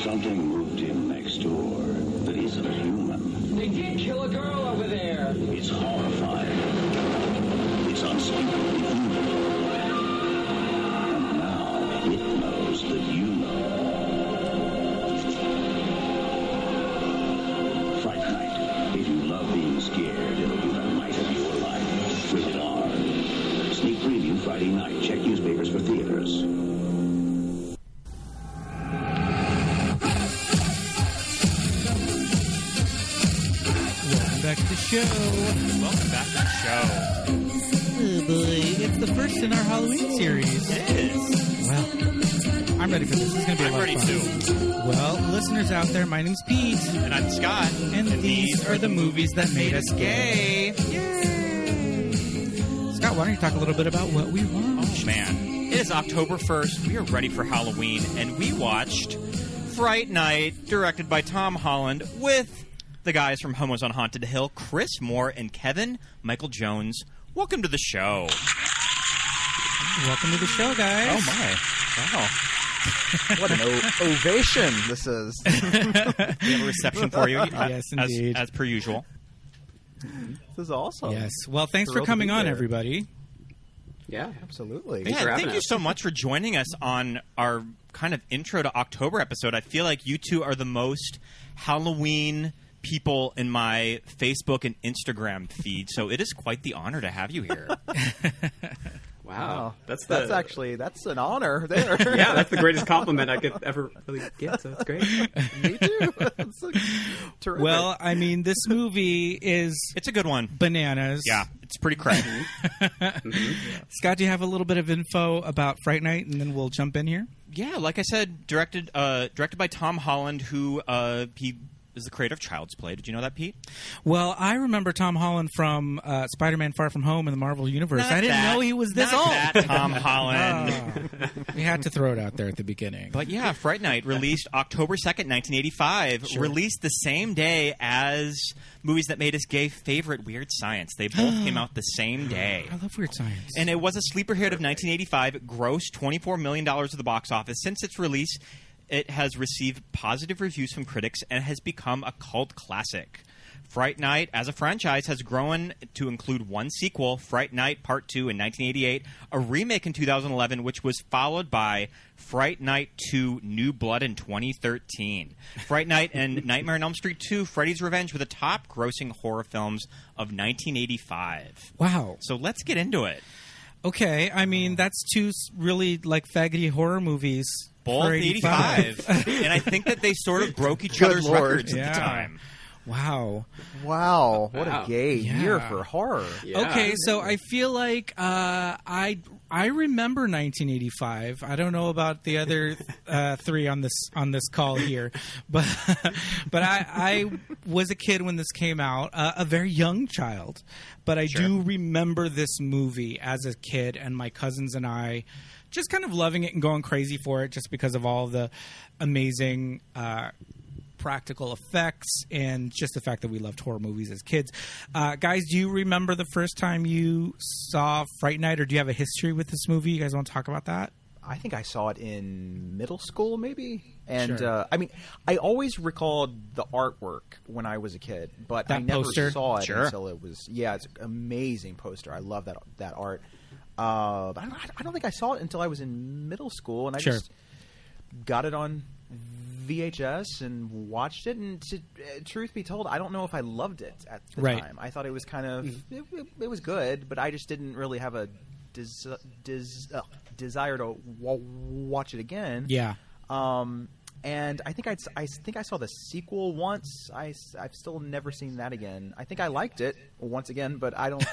Something moved him next door that isn't human. They did kill a girl over there. It's horrifying. It's unspeakably human. And now it knows that you know. Fright Night. If you love being scared, it'll be the night of your life. Rated R. Sneak preview Friday night. Check newspapers for theaters. Back to the show. Welcome back to the show. Oh boy, it's the first in our Halloween series. It is. Well, I'm ready for this. This is going to be a lot of fun. Too. Well, listeners out there, my name's Pete. And I'm Scott. And these are the movies that made us gay. Yay! Scott, why don't you talk a little bit about what we watched? Oh, man. It is October 1st. We are ready for Halloween, and we watched Fright Night, directed by Tom Holland, with the guys from Homos on Haunted Hill, Chris Moore and Kevin Michael Jones. Welcome to the show. Welcome to the show, guys. Oh, my. Wow. What an ovation this is. We have a reception for you. Yes, indeed. As per usual. This is awesome. Yes. Well, thanks for Thrilled to coming be on, there. everybody. Yeah. Absolutely. Thanks for having Thank you us. so much for joining us on our kind of intro to October episode. I feel like you two are the most Halloween people in my Facebook and Instagram feed, so it is quite the honor to have you here. Wow. That's an honor there. Yeah, that's the greatest compliment I could ever really get, so it's great. Me too. That's terrific. Well, I mean, this movie is It's a good one. bananas. Yeah, it's pretty crazy. Scott, do you have a little bit of info about Fright Night, and then we'll jump in here? Yeah, like I said, directed by Tom Holland, who he is the creator of Child's Play. Did you know that, Pete? Well, I remember Tom Holland from Spider-Man Far From Home in the Marvel Universe. I didn't know he was this old. Not that Tom Holland. We had to throw it out there at the beginning. But yeah, Fright Night, released October 2nd, 1985, released the same day as movies that made us gay favorite, Weird Science. They both came out the same day. I love Weird Science. And it was a sleeper hit of 1985. It grossed $24 million at the box office. Since its release, it has received positive reviews from critics and has become a cult classic. Fright Night, as a franchise, has grown to include one sequel, Fright Night Part 2 in 1988, a remake in 2011, which was followed by Fright Night 2 New Blood in 2013. Fright Night and Nightmare on Elm Street 2 Freddy's Revenge were the top-grossing horror films of 1985. Wow. So let's get into it. Okay, I mean, that's two really, like, faggoty horror movies. Both for 85. And I think that they sort of broke each Good other's Lord. records at Yeah. the time. Wow. Wow. What Wow. a gay Yeah. year for horror. Yeah. Okay, so I feel like I remember 1985. I don't know about the other three on this call here, but I was a kid when this came out, a very young child, but I do remember this movie as a kid, and my cousins and I just kind of loving it and going crazy for it, just because of all the amazing practical effects and just the fact that we loved horror movies as kids. Guys, do you remember the first time you saw Fright Night, or do you have a history with this movie? You guys want to talk about that? I think I saw it in middle school, maybe. And, Sure. I mean, I always recalled the artwork when I was a kid, but I That never poster? saw it Sure. until it was, it's an amazing poster. I love that art. But I don't think I saw it until I was in middle school, and I Sure. just got it on VHS and watched it. And truth be told, I don't know if I loved it at the Right. time. I thought it was kind of it was good, but I just didn't really have a desire to watch it again. Yeah. And I think I saw the sequel once. I've still never seen that again. I think I liked it once again, but I don't.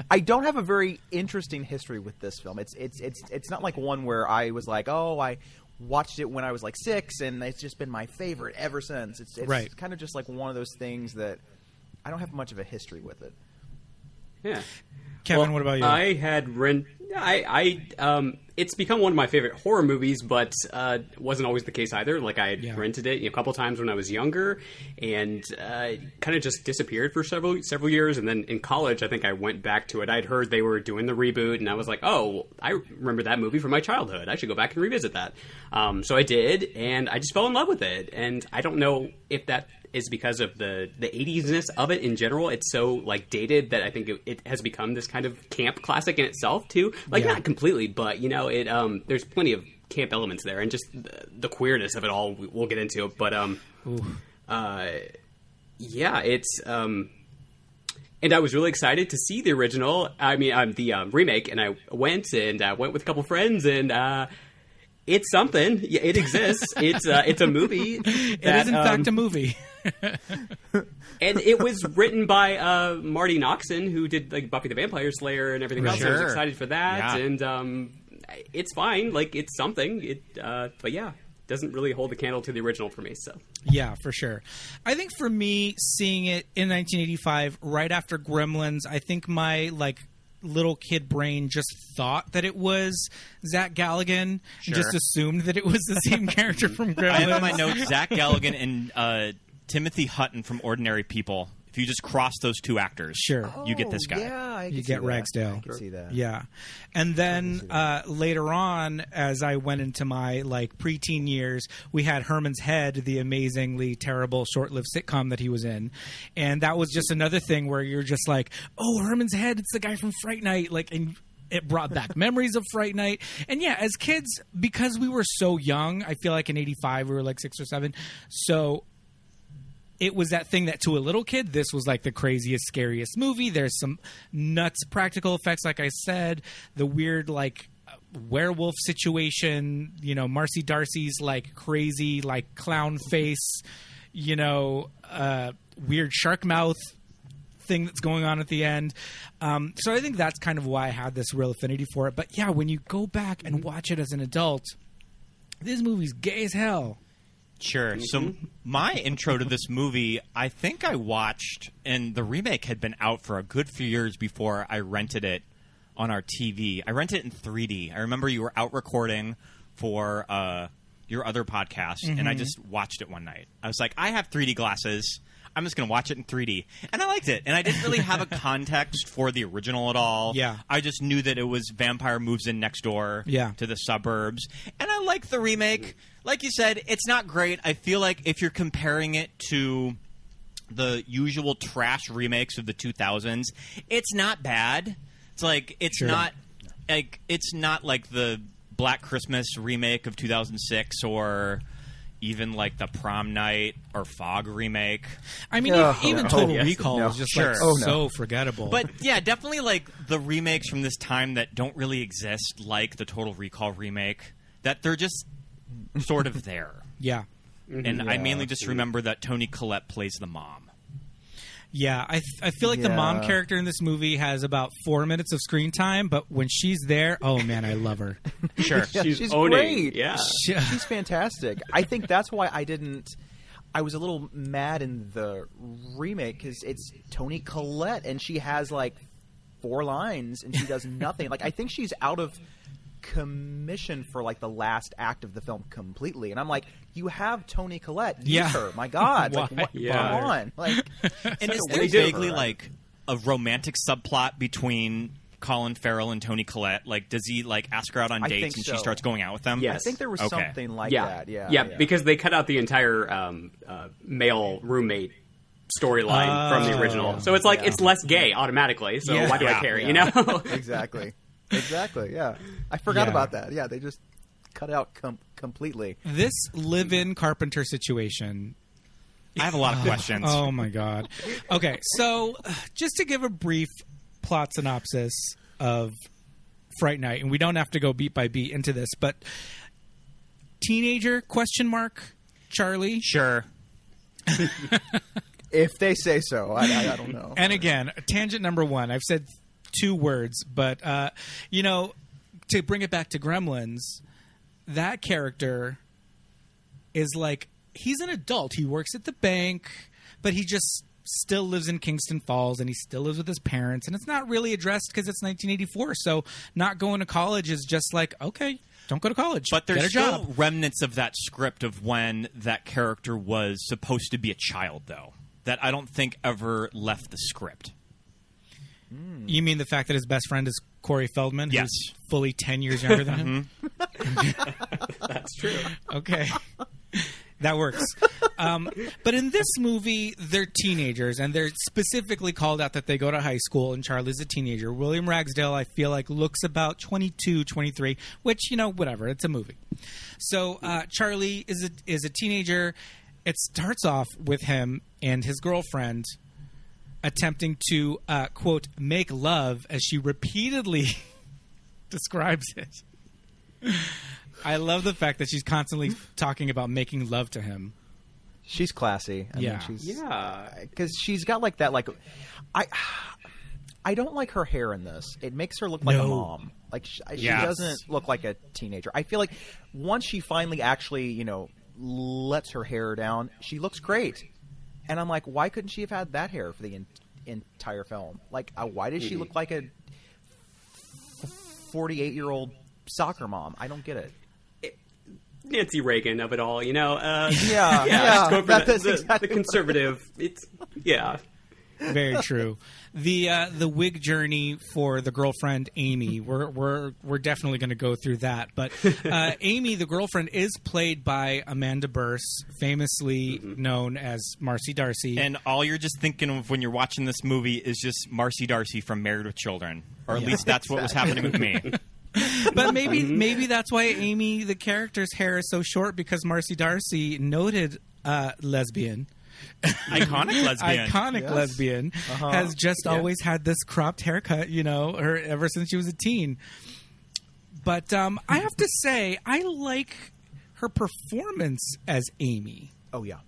I don't have a very interesting history with this film. It's not like one where I was like, oh, I watched it when I was like 6, and it's just been my favorite ever since. It's Right. kind of just like one of those things that I don't have much of a history with it. Yeah. Kevin, Well, what about you? I had it's become one of my favorite horror movies, but wasn't always the case either. Like, I had rented it a couple times when I was younger, and kind of just disappeared for several years. And then in college, I think I went back to it. I'd heard they were doing the reboot, and I was like, oh, I remember that movie from my childhood. I should go back and revisit that. So I did, and I just fell in love with it. And I don't know if that is because of the 80s-ness of it in general. It's so, like, dated that I think it has become this kind of camp classic in itself, too. Like, not completely, but, you know, it there's plenty of camp elements there, and just the queerness of it all we'll get into. But, yeah, it's... and I was really excited to see the original, the remake, and I went with a couple friends, and... it's something. Yeah, it exists. It's a movie. It is, in fact, a movie. And it was written by Marty Noxon, who did like Buffy the Vampire Slayer and everything else. Sure. I was excited for that, Yeah. and it's fine. Like, it's something. But yeah, doesn't really hold the candle to the original for me. So Yeah, for sure. I think for me, seeing it in 1985, right after Gremlins, I think my little kid brain just thought that it was Zach Galligan and just assumed that it was the same character from Gremlins. I have on my notes Zach Galligan and Timothy Hutton from Ordinary People. If you just cross those two actors, Sure. you get this guy. Yeah, I You can get see that. Ragsdale. I can see that. Yeah. And then later on, as I went into my preteen years, we had Herman's Head, the amazingly terrible short-lived sitcom that he was in. And that was just another thing where you're just like, oh, Herman's Head, it's the guy from Fright Night. And it brought back memories of Fright Night. And yeah, as kids, because we were so young, I feel like in 85 we were like 6 or 7. So it was that thing that to a little kid, this was like the craziest, scariest movie. There's some nuts practical effects, like I said. The weird, werewolf situation. You know, Marcy Darcy's, crazy, clown face. You know, weird shark mouth thing that's going on at the end. So I think that's kind of why I had this real affinity for it. But yeah, when you go back and watch it as an adult, this movie's gay as hell. Sure. So my intro to this movie, I think I watched, and the remake had been out for a good few years before I rented it on our TV. I rented it in 3D. I remember you were out recording for your other podcast, and I just watched it one night. I was like, I have 3D glasses. I'm just going to watch it in 3D. And I liked it. And I didn't really have a context for the original at all. Yeah. I just knew that it was vampire moves in next door to the suburbs. And I liked the remake. Like you said, it's not great. I feel like if you're comparing it to the usual trash remakes of the 2000s, it's not bad. It's like it's not like the Black Christmas remake of 2006 or even like the Prom Night or Fog remake. I mean, even Total Recall is just so forgettable. But yeah, definitely like the remakes from this time that don't really exist, like the Total Recall remake, that they're just sort of there. Yeah. And I mainly just remember that Toni Collette plays the mom. Yeah, I feel like the mom character in this movie has about 4 minutes of screen time, but when she's there, oh man, I love her. Sure. Yeah, she's owning. great. Yeah. She's fantastic. I think that's why I was a little mad in the remake because it's Toni Collette and she has 4 lines and she does nothing. I think she's out of commission for the last act of the film completely, and I'm like, you have Toni Collette, use her. My God, Why? Come on, And is there vaguely a romantic subplot between Colin Farrell and Toni Collette? Does he ask her out on dates and she starts going out with them? Yes. I think there was something like that. Yeah, because they cut out the entire male roommate storyline from the original, so it's it's less gay automatically. So why do I care? You know? Exactly. Yeah, I forgot about that. Yeah, they just cut out completely. This live-in carpenter situation. I have a lot of questions. Oh my God. Okay, so just to give a brief plot synopsis of Fright Night, and we don't have to go beat by beat into this, but teenager ? Charley. Sure. If they say so, I don't know. And again, tangent number 1. I've said 2 words, but to bring it back to Gremlins, that character is he's an adult. He works at the bank, but he just still lives in Kingston Falls, and he still lives with his parents, and it's not really addressed because it's 1984. So not going to college is just like, okay, don't go to college. But get there's a still job. remnants of that script of when that character was supposed to be a child, though, that I don't think ever left the script. You mean the fact that his best friend is Corey Feldman, Yes. who's fully 10 years younger than him? That's true. Okay. That works. But in this movie, they're teenagers, and they're specifically called out that they go to high school, and Charlie's a teenager. William Ragsdale, I feel like, looks about 22, 23, which, whatever. It's a movie. So Charlie is a teenager. It starts off with him and his girlfriend attempting to, quote, make love, as she repeatedly describes it. I love the fact that she's constantly talking about making love to him. She's classy. I mean, Yeah. because she's got like that. Like, I don't like her hair in this. It makes her look like a mom. Like she Yes. doesn't look like a teenager. I feel like once she finally actually, lets her hair down, she looks great. And I'm like, why couldn't she have had that hair for the entire film? Like, why does she look like a 48-year-old soccer mom? I don't get it. Nancy Reagan of it all, Yeah, just go for that's the exactly conservative. It's Very true. The wig journey for the girlfriend Amy, we're definitely going to go through that. But Amy, the girlfriend, is played by Amanda Bearse, famously known as Marcy Darcy. And all you're just thinking of when you're watching this movie is just Marcy Darcy from Married with Children. Or at least that's what was happening with me. But maybe that's why Amy, the character's hair is so short, because Marcy Darcy, noted lesbian. Iconic Lesbian has just always had this cropped haircut, her ever since she was a teen. But I have to say, I like her performance as Amy. Oh yeah.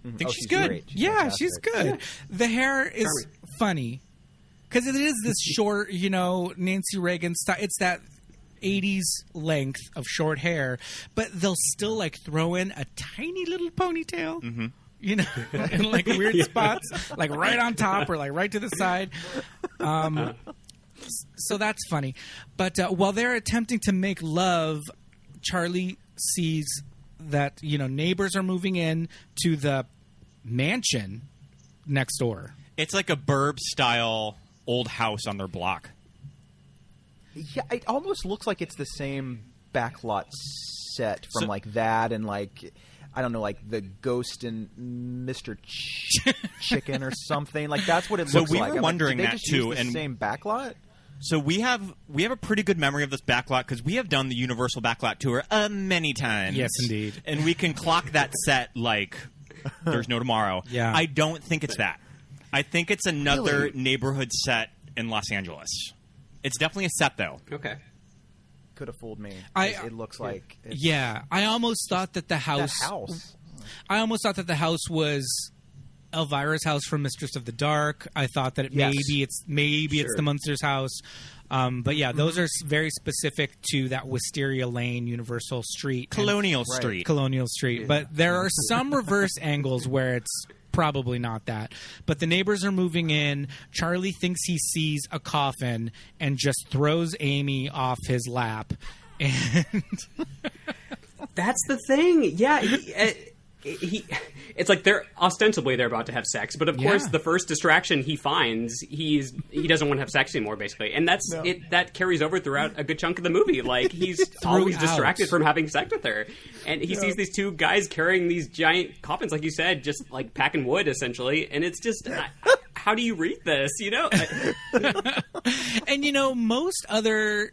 I think she's good. Great. She's good. Yeah. The hair is funny because it is this short, Nancy Reagan style. It's that 80s length of short hair, but they'll still like throw in a tiny little ponytail. Mm-hmm. In like weird spots, like right on top or like right to the side. So that's funny. But while they're attempting to make love, Charlie sees that, neighbors are moving in to the mansion next door. It's like a Burbs-style old house on their block. Yeah, it almost looks like it's the same backlot set from like that and like, I don't know, like the Ghost and Mr. Chicken or something. Like that's what it looks like. So we were wondering that too. Use the same backlot? So we have a pretty good memory of this backlot because we have done the Universal Backlot Tour many times. Yes, indeed. And we can clock that set like there's no tomorrow. Yeah. I don't think it's that. I think it's another neighborhood set in Los Angeles. It's definitely a set, though. okay. Could have fooled me. It looks like I almost thought that the house. that house. I almost thought that the house was Elvira's house from Mistress of the Dark. I thought that maybe it's the Munsters' house. But yeah, those are very specific to that Wisteria Lane, Universal Street, Colonial Street. Colonial Street. But there are some reverse angles where it's probably not that. But the neighbors are moving in. Charlie thinks he sees a coffin and just throws Amy off his lap. And That's the thing. Yeah, it's like they're ostensibly they're about to have sex, but of course the first distraction he finds, he doesn't want to have sex anymore, basically, and that's it. That carries over throughout a good chunk of the movie. Like he's always distracted from having sex with her, and he sees these two guys carrying these giant coffins, like you said, just like packing wood essentially, and it's just. How do you read this? And most other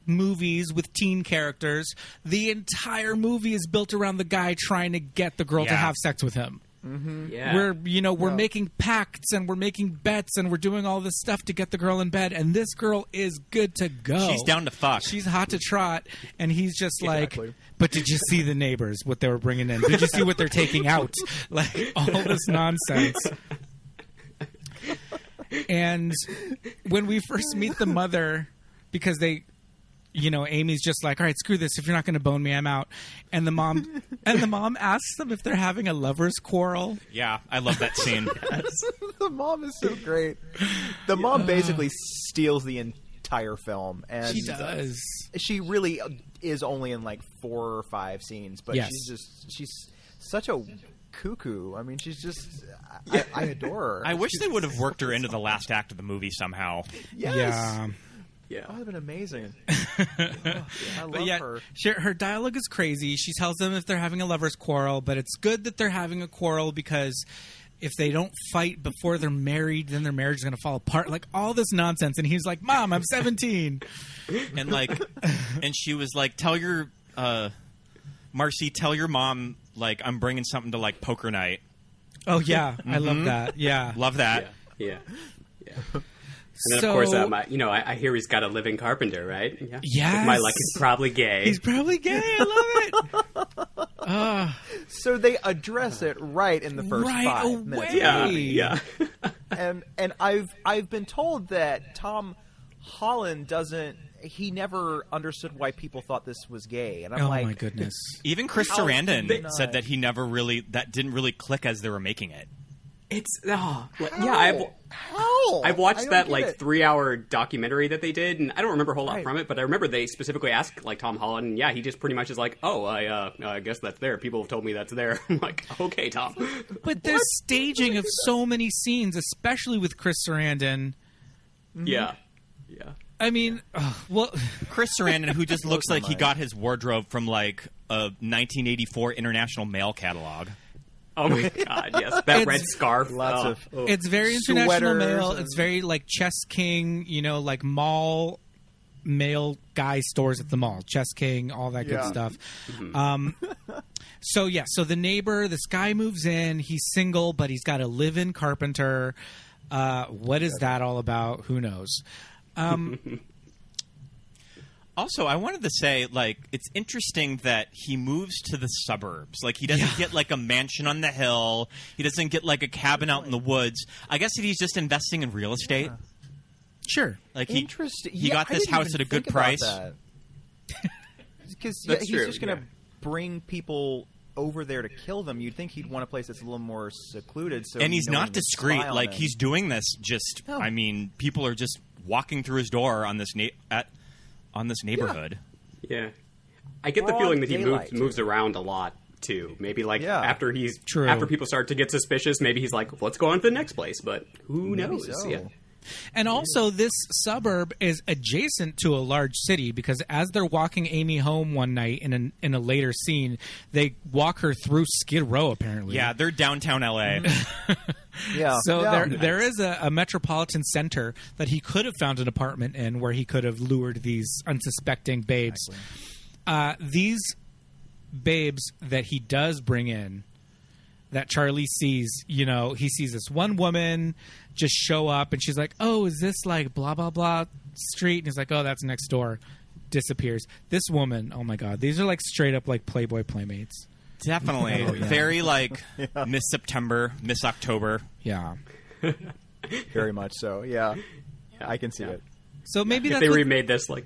movies with teen characters, the entire movie is built around the guy trying to get the girl to have sex with him. Mm-hmm. Yeah. We're making pacts and we're making bets and we're doing all this stuff to get the girl in bed, and this girl is good to go. She's down to fuck. She's hot to trot, and he's just like, but did you see the neighbors, what they were bringing in? Did you see what they're taking out? Like, all this nonsense. And when we first meet the mother, because they Amy's just like, all right, screw this. If you're not going to bone me, I'm out. And the mom asks them if they're having a lover's quarrel. Yeah, I love that scene. The mom is so great. The mom basically steals the entire film, and She does. She really is only in like 4 or 5 scenes, but Yes. she's such a cuckoo. I mean, she's just I adore her. I wish they would have worked her into the last act of the movie somehow. Yes. Yeah. Yeah. Oh, that'd been amazing. I love But yeah, her. her dialogue is crazy. She tells them if they're having a lover's quarrel, but it's good that they're having a quarrel because if they don't fight before they're married, then their marriage is going to fall apart. Like, all this nonsense. And he's like, Mom, I'm 17. And she was like, Marcy, tell your mom, like, I'm bringing something to, like, poker night. Oh, yeah. I love that. Yeah. Love that. Yeah. And then, of course, I hear he's got a living carpenter, right? Yeah. Yes. With my luck, he's probably gay. He's probably gay. I love it. So they address it right in the first Right 5 minutes. away. Yeah. And I've been told that Tom Holland he never understood why people thought this was gay, and I'm Oh, like, my goodness. Even Chris How Sarandon can they said that that didn't really click as they were making it. I've watched that like 3-hour documentary that they did, and I don't remember a whole lot Right. from it, but I remember they specifically asked like Tom Holland, and yeah, he just pretty much is like, oh, I guess that's there. People have told me that's there. I'm like, okay, Tom. But there's staging of so many scenes, especially with Chris Sarandon. Yeah. I mean, Chris Sarandon, who just looks my like he mind. got his wardrobe from like a 1984 International Mail catalog. Oh my god, yes, that red scarf. Lots of it's very international Sweaters mail. and- It's very like Chess King, like mall mail guy stores at the mall. Chess King, all that good Yeah. stuff. So the neighbor, this guy moves in. He's single, but he's got a live-in carpenter. What is that all about? Who knows? Also, I wanted to say, like, it's interesting that he moves to the suburbs. Like, he doesn't get, like, a mansion on the hill. He doesn't get, like, a cabin out in the woods. I guess if he's just investing in real estate. Sure. Like, Interesting. he got I this didn't house even at a good think about price. that. Because That's he's true, just going to yeah. bring people over there to kill them. You'd think he'd want a place that's a little more secluded. So And he's no one not would discreet. spy on Like, him. he's doing this just, No. I mean, people are just walking through his door on this neighborhood. Yeah. I get the Broad feeling that he daylight. moves around a lot too. Maybe like Yeah. after people start to get suspicious, maybe he's like, let's go on to the next place. But who Maybe knows? so. Yeah. And also, this suburb is adjacent to a large city because as they're walking Amy home one night in a later scene, they walk her through Skid Row, apparently. Yeah, they're downtown L.A. Yeah. So yeah. there is a metropolitan center that he could have found an apartment in where he could have lured these unsuspecting babes. These babes that he does bring in, that Charlie sees, he sees this one woman just show up and she's like, oh, is this like blah, blah, blah street? And he's like, oh, that's next door. Disappears. This woman, oh my God, these are like straight up like Playboy Playmates. Definitely. Very, like, Miss September, Miss October. Yeah. Very much so. Yeah. I can see it. So maybe If that's they what- remade this, like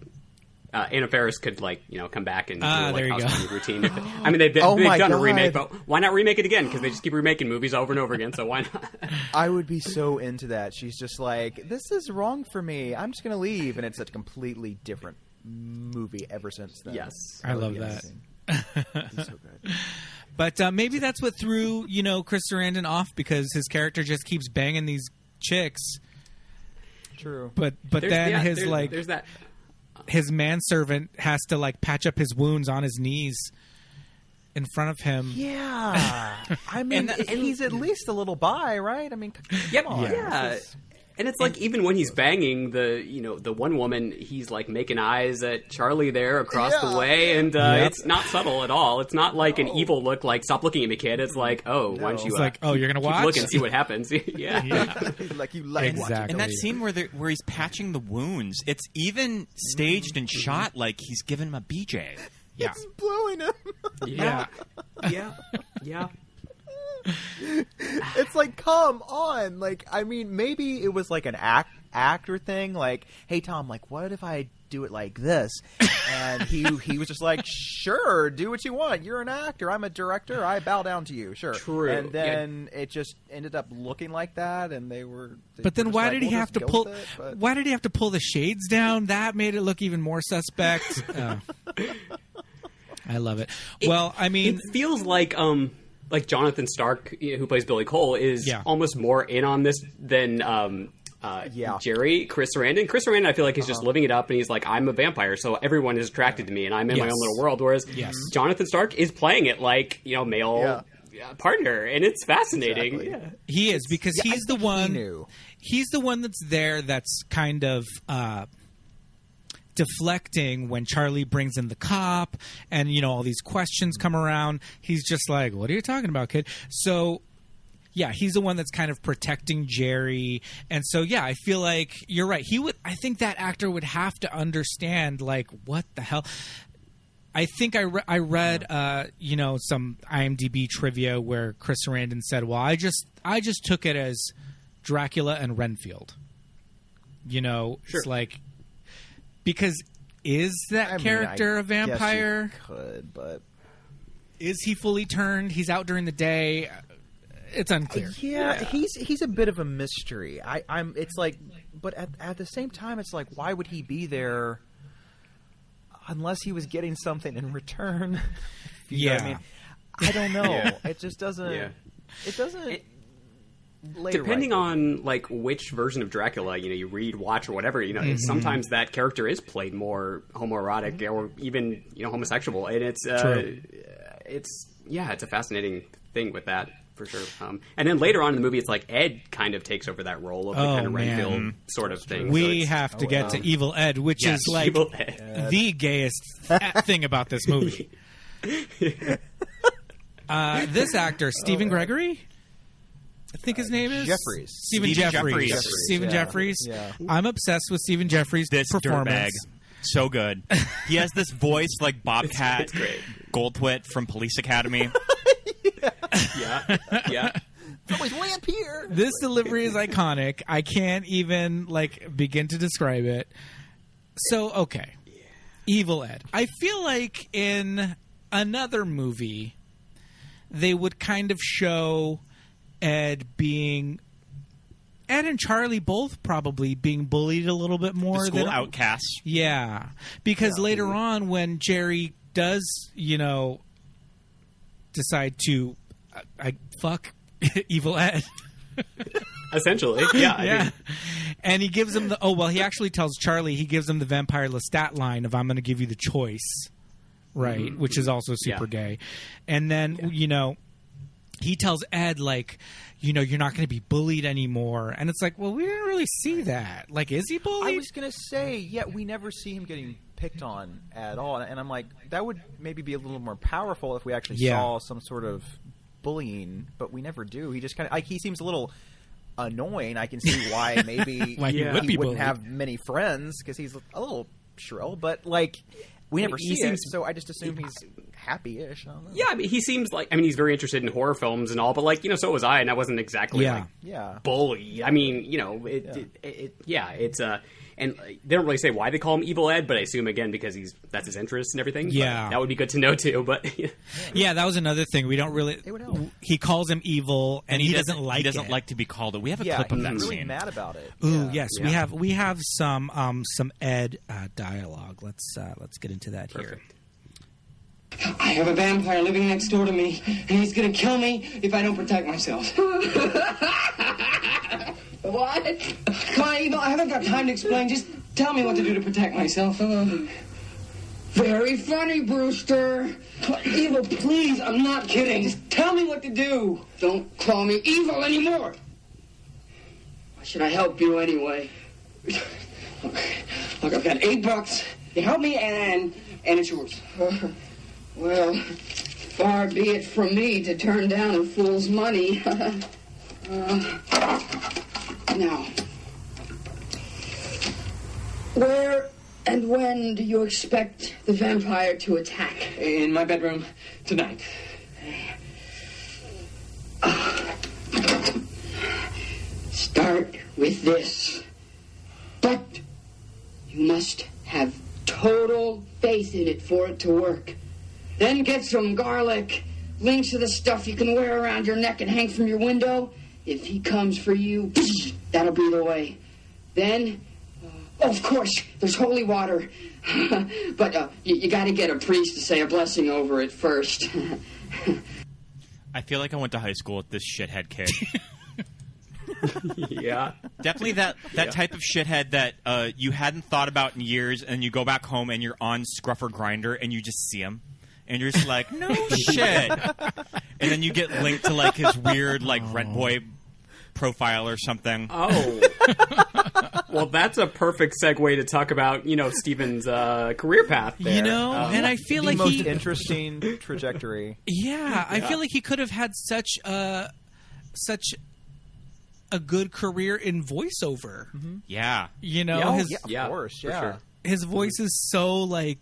Anna Faris could come back and do there like you go. house routine. I mean, they've Oh my done a God. remake, but why not remake it again? Because they just keep remaking movies over and over again. So why not? I would be so into that. She's just like, this is wrong for me. I'm just going to leave. And it's a completely different movie ever since then. Yes. I would love be that. amazing. He's so good. But maybe that's what threw, Chris Sarandon off because his character just keeps banging these chicks. True. But There's- then yeah, his there's that. his manservant has to like patch up his wounds on his knees in front of him. Yeah. I mean, he's at least a little bi, right? I mean, Yep. come on. Yeah. This is- And it's like even when he's banging the one woman, he's like making eyes at Charlie there across the Yeah. way, and Yep. it's not subtle at all. It's not like an evil look, like "Stop looking at me, kid." It's like, "Oh, why don't you?" It's like, oh, you're gonna keep watch? look and see what happens. yeah. like you like Exactly. watching. And that scene where he's patching the wounds, it's even staged and shot like he's giving him a BJ. Yeah. It's blowing him. Yeah. yeah. It's like, come on. Like, I mean, maybe it was like an actor thing. Like, hey, Tom, like, what if I do it like this? And he was just like, sure, do what you want. You're an actor. I'm a director. I bow down to you. Sure. True. And then it just ended up looking like that, and they were. But then why did he have to pull? But... Why did he have to pull the shades down? That made it look even more suspect. Oh. I love it. Well, I mean, it feels like Jonathan Stark, who plays Billy Cole, is almost more in on this than Jerry, Chris Sarandon. Chris Sarandon, I feel like he's just living it up, and he's like, I'm a vampire, so everyone is attracted to me, and I'm in my own little world. Whereas Jonathan Stark is playing it like, male partner, and it's fascinating. Exactly. Yeah. He is, because he's the one. He's the one that's there. That's kind of deflecting when Charlie brings in the cop, and all these questions come around. He's just like, "What are you talking about, kid?" So. Yeah, he's the one that's kind of protecting Jerry. And so, yeah, I feel like you're right. I think that actor would have to understand, like, what the hell? I think I read, some IMDb trivia where Chris Sarandon said, well, I just took it as Dracula and Renfield. Sure. It's like, because is that character a vampire? Guess you could, but... Is he fully turned? He's out during the day. It's unclear. Yeah, he's a bit of a mystery. It's like, but at the same time, it's like, why would he be there unless he was getting something in return? You know what I mean? I don't know. It just doesn't. Yeah. It doesn't. Depending on like which version of Dracula, you read, watch, or whatever, sometimes that character is played more homoerotic or even homosexual, and it's a fascinating thing with that. For sure. And then later on in the movie, it's like Ed kind of takes over that role of the kind of Renfield sort of thing. We have to get to Evil Ed, which is like the gayest thing about this movie. This actor, Stephen Gregory, I think his name is? Jeffries. Stephen Geoffreys. Stephen Geoffreys. Yeah. I'm obsessed with Stephen Geoffreys' performance. Dirtbag. So good. He has this voice like Bobcat Goldthwait from Police Academy. Yeah. Always lamp here. This delivery is iconic. I can't even begin to describe it. So, okay. Evil Ed. I feel like in another movie, they would kind of show Ed and Charlie both probably being bullied a little bit more. The school outcasts. Yeah. Because later on, when Jerry does, decide to fuck Evil Ed. Essentially, yeah. And he gives him he actually tells Charlie, he gives him the vampire Lestat line of, I'm going to give you the choice, right? Mm-hmm. Which is also super gay. And then, he tells Ed, you're not going to be bullied anymore. And it's like, well, we didn't really see that. Like, is he bullied? I was going to say, we never see him getting picked on at all. And I'm like, that would maybe be a little more powerful if we actually saw some sort of bullying, but we never do. He just kind of he seems a little annoying. I can see why maybe he wouldn't have many friends because he's a little shrill, but we never see it, so I just assume he's happy-ish. I don't know. Yeah, I mean, he seems he's very interested in horror films and all, but so was I, and I wasn't exactly bullied. I mean, it's and they don't really say why they call him Evil Ed, but I assume again because that's his interest and everything. Yeah, but that would be good to know too. But that was another thing we don't really. He calls him evil, and he doesn't like. He doesn't like to be called it. We have a clip of that really scene. Really mad about it. Ooh, yes, we have some Ed dialogue. Let's get into that here. I have a vampire living next door to me, and he's gonna kill me if I don't protect myself. What? Come on, Evil, I haven't got time to explain. Just tell me what to do to protect myself. Very funny, Brewster. Evil, please, I'm not kidding. Just tell me what to do. Don't call me Evil anymore. Why should I help you anyway? Look, I've got $8. You help me, and it's yours. Well, far be it from me to turn down a fool's money. Now, where and when do you expect the vampire to attack? In my bedroom tonight. Start with this. But you must have total faith in it for it to work. Then get some garlic, links of the stuff you can wear around your neck and hang from your window. If he comes for you, that'll be the way. Then, of course, there's holy water. But you got to get a priest to say a blessing over it first. I feel like I went to high school with this shithead kid. Yeah. Definitely that type of shithead that you hadn't thought about in years, and you go back home and you're on Scruffer Grindr and you just see him. And you're just like, no shit. And then you get linked to like his weird like Rent Boy profile or something. Oh. Well, that's a perfect segue to talk about, Stephen's career path there. And I feel the like most he... interesting trajectory. Yeah, I feel like he could have had such a good career in voiceover. Mm-hmm. Yeah. Of course, yeah. Sure. His voice is so like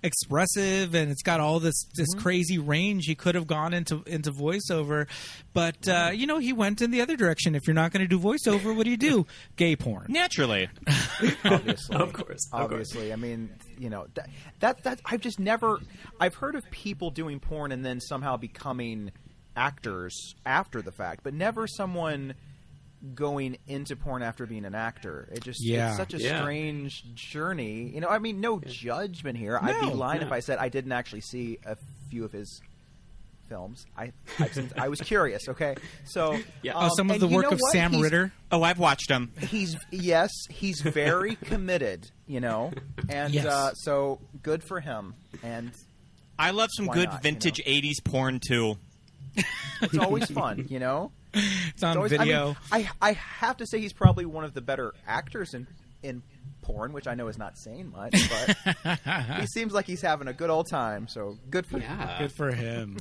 expressive, and it's got all this crazy range. He could have gone into voiceover, but he went in the other direction. If you're not going to do voiceover, what do? Gay porn. Naturally. Obviously. Of course. I mean, that I've just never. I've heard of people doing porn and then somehow becoming actors after the fact, but never someone going into porn after being an actor. It's such a strange journey. No judgment here. I'd be lying if I said I didn't actually see a few of his films. I was curious. Okay, so some of the work of Sam Ritter. Oh, I've watched him. He's very committed. And so good for him. And I love some good vintage '80s porn too. It's always fun, It's on video. I have to say he's probably one of the better actors in porn, which I know is not saying much, but he seems like he's having a good old time, so good for him. Good for him.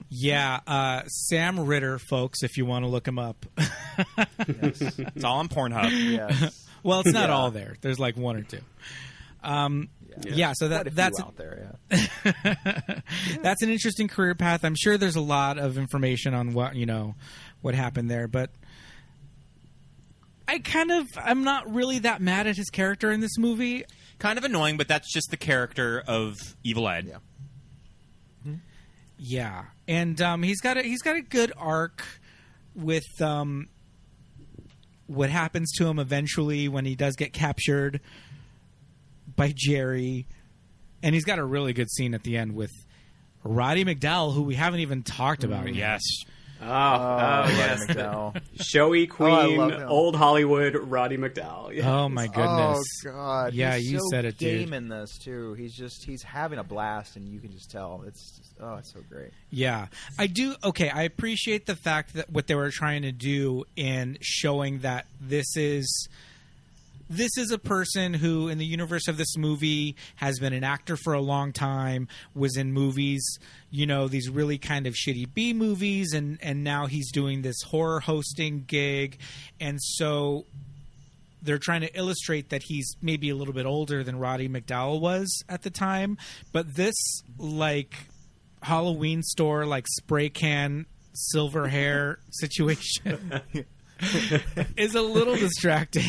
Yeah, Sam Ritter, folks, if you want to look him up. Yes. It's all on Pornhub. Yes. Well, it's not all there. There's like one or two. So that's out there. Yeah. That's an interesting career path. I'm sure there's a lot of information on what happened there, but I'm not really that mad at his character in this movie. Kind of annoying, but that's just the character of Evil Ed. Yeah. Yeah, and he's got a good arc with what happens to him eventually when he does get captured by Jerry, and he's got a really good scene at the end with Roddy McDowall, who we haven't even talked about yet. Yes. Yes. McDowall. Showy queen, I love him. old Hollywood Roddy McDowall. Yes. Oh my goodness! Oh God! Yeah, he's you so said it, dude. game in this too. He's having a blast, and you can just tell. It's so great. Yeah, I do. Okay, I appreciate the fact that what they were trying to do in showing that this is a person who, in the universe of this movie, has been an actor for a long time, was in movies, these really kind of shitty B movies, and now he's doing this horror hosting gig. And so they're trying to illustrate that he's maybe a little bit older than Roddy McDowall was at the time. But this, like, Halloween store, like, spray can silver hair situation is a little distracting.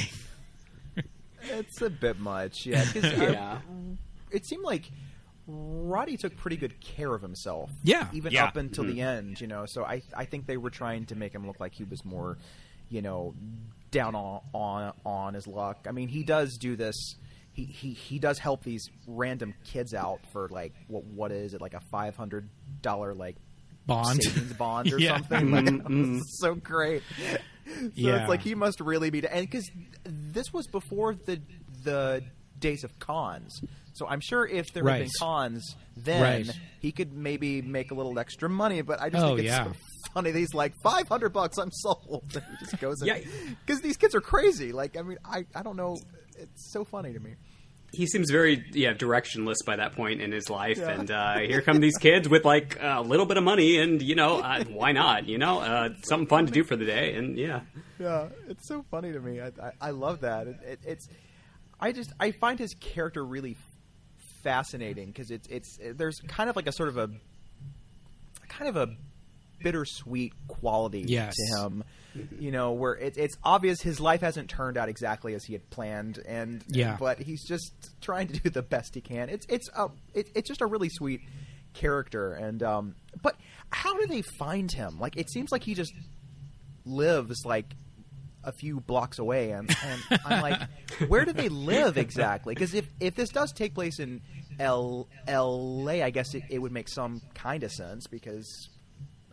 It's a bit much, yeah. 'Cause, it seemed like Roddy took pretty good care of himself. Yeah. Even up until the end, So I think they were trying to make him look like he was more, down on his luck. I mean, he does do this. He does help these random kids out for like what is it, like a $500 like bond savings bond or something. Like, so great. So it's like he must really be, and because this was before the days of cons, so I'm sure if there had been cons then he could maybe make a little extra money. But I just think it's so funny. He's like $500, I'm sold. And he just goes because these kids are crazy. Like, I mean, I don't know. It's so funny to me. He seems very directionless by that point in his life, and here come these kids with like a little bit of money, and why not? Something fun to do for the day, and it's so funny to me. I love that. I find his character really fascinating because there's kind of like a sort of a bittersweet quality Yes. to him. You know, where it's obvious his life hasn't turned out exactly as he had planned, but he's just trying to do the best he can. It's just a really sweet character, and but how do they find him? Like, it seems like he just lives like a few blocks away, and I'm like, where do they live exactly? Because if this does take place in L.A., I guess it would make some kind of sense because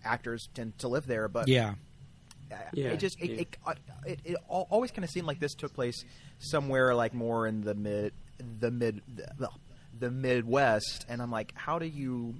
actors tend to live there. But it always kind of seemed like this took place somewhere like more in the Midwest, and I'm like, how do you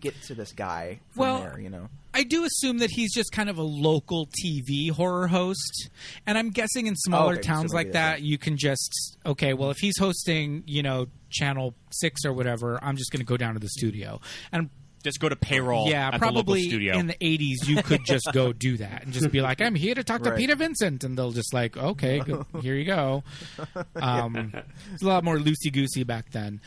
get to this guy from there? You know, I do assume that he's just kind of a local TV horror host, and I'm guessing in smaller towns like that, you can just well, if he's hosting, you know, Channel 6 or whatever, I'm just going to go down to the studio and just go to payroll. Yeah, at probably the local studio. in the 80s, you could just go do that and just be like, I'm here to talk to Peter Vincent, and they'll just like, okay, here you go. It's a lot more loosey-goosey back then.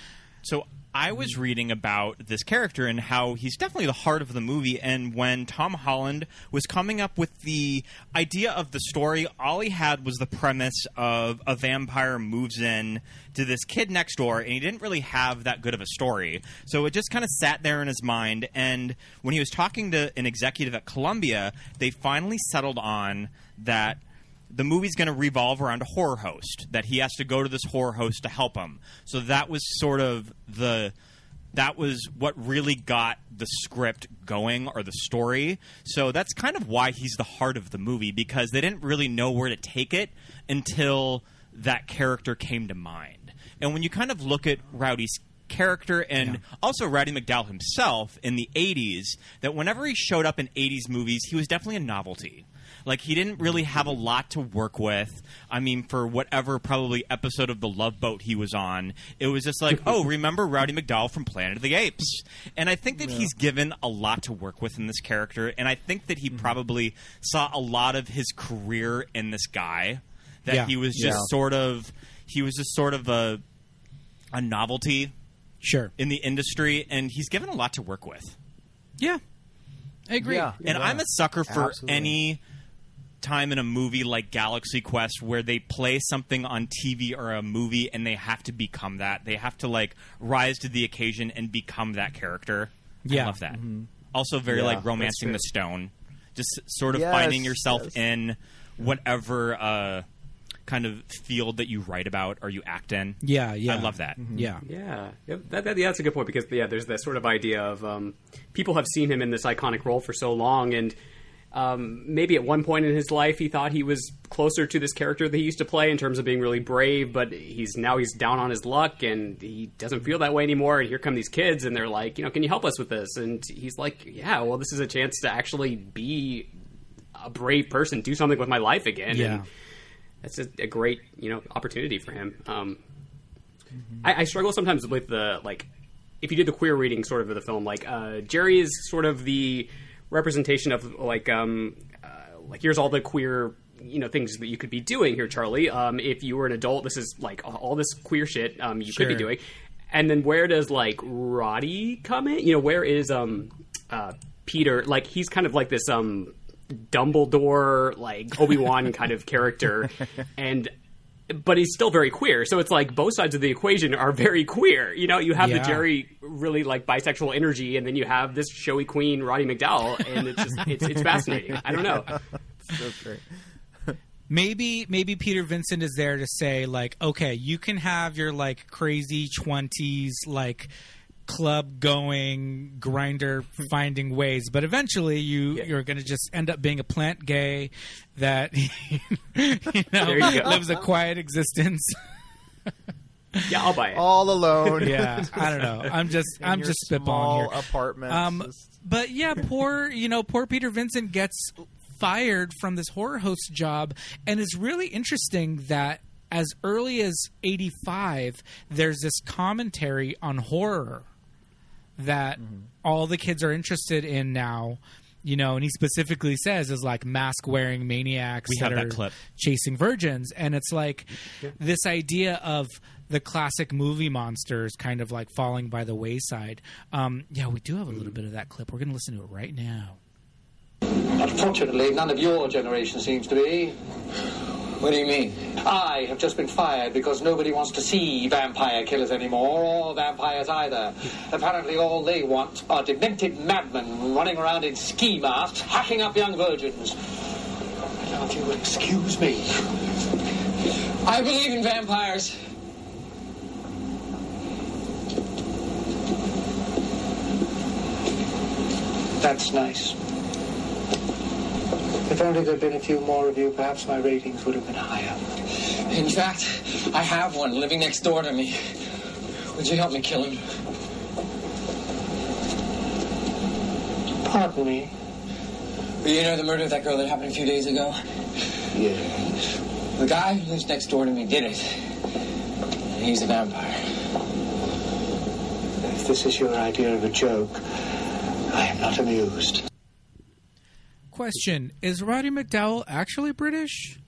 So I was reading about this character and how he's definitely the heart of the movie, and when Tom Holland was coming up with the idea of the story, all he had was the premise of a vampire moves in to this kid next door, and he didn't really have that good of a story. So it just kind of sat there in his mind, and when he was talking to an executive at Columbia, they finally settled on that the movie's going to revolve around a horror host, that he has to go to this horror host to help him. So that was sort of that was what really got the script going, or the story. So that's kind of why he's the heart of the movie, because they didn't really know where to take it until that character came to mind. And when you kind of look at Rowdy's character and also Roddy McDowall himself in the 80s, that whenever he showed up in 80s movies, he was definitely a novelty. Like, he didn't really have a lot to work with. I mean, for whatever probably episode of The Love Boat he was on, it was just like, oh, remember Roddy McDowall from Planet of the Apes? And I think that he's given a lot to work with in this character, and I think that he probably saw a lot of his career in this guy. That he was just sort of a novelty in the industry, and he's given a lot to work with. Yeah, I agree. And I'm a sucker for any time in a movie like Galaxy Quest where they play something on TV or a movie and they have to become that. They have to like rise to the occasion and become that character. I love that. Also very like Romancing the Stone. Just sort of finding yourself in whatever kind of field that you write about or you act in. I love that. That's a good point, because there's that sort of idea of people have seen him in this iconic role for so long, and maybe at one point in his life he thought he was closer to this character that he used to play in terms of being really brave, but he's down on his luck and he doesn't feel that way anymore, and here come these kids and they're like, you know, can you help us with this? And he's like, yeah, well, this is a chance to actually be a brave person, do something with my life again. And that's a great, opportunity for him. I struggle sometimes with the, like, if you did the queer reading sort of the film, like, Jerry is sort of the representation of, like here's all the queer, things that you could be doing here, Charlie. If you were an adult, this is, like, all this queer shit you could be doing. And then where does, like, Roddy come in? Where is Peter? Like, he's kind of like this Dumbledore, like Obi-Wan kind of character, but he's still very queer. So it's like both sides of the equation are very queer. You have the Jerry really like bisexual energy, and then you have this showy queen Roddy McDowall, and it's fascinating. I don't know. So great. Maybe Peter Vincent is there to say, like, okay, you can have your like crazy 20s like club going grinder finding ways, but eventually you're going to just end up being a plant gay that lives a quiet existence. Yeah, I'll buy it. All alone. Yeah, I don't know. I'm just spitballing here. Apartment. But yeah, poor Peter Vincent gets fired from this horror host job, and it's really interesting that as early as 85, there's this commentary on horror that all the kids are interested in now, and he specifically says is like mask-wearing maniacs that are chasing virgins. And it's like this idea of the classic movie monsters kind of like falling by the wayside. We do have a little bit of that clip. We're going to listen to it right now. Unfortunately, none of your generation seems to be. What do you mean? I have just been fired because nobody wants to see vampire killers anymore, or vampires either. Apparently all they want are demented madmen running around in ski masks, hacking up young virgins. Now, if you will excuse me. I believe in vampires. That's nice. If only there'd been a few more of you, perhaps my ratings would have been higher. In fact, I have one living next door to me. Would you help me kill him? Pardon me? Well, you know the murder of that girl that happened a few days ago? Yes. The guy who lives next door to me did it. And he's a vampire. If this is your idea of a joke, I am not amused. Question: is Roddy McDowall actually British?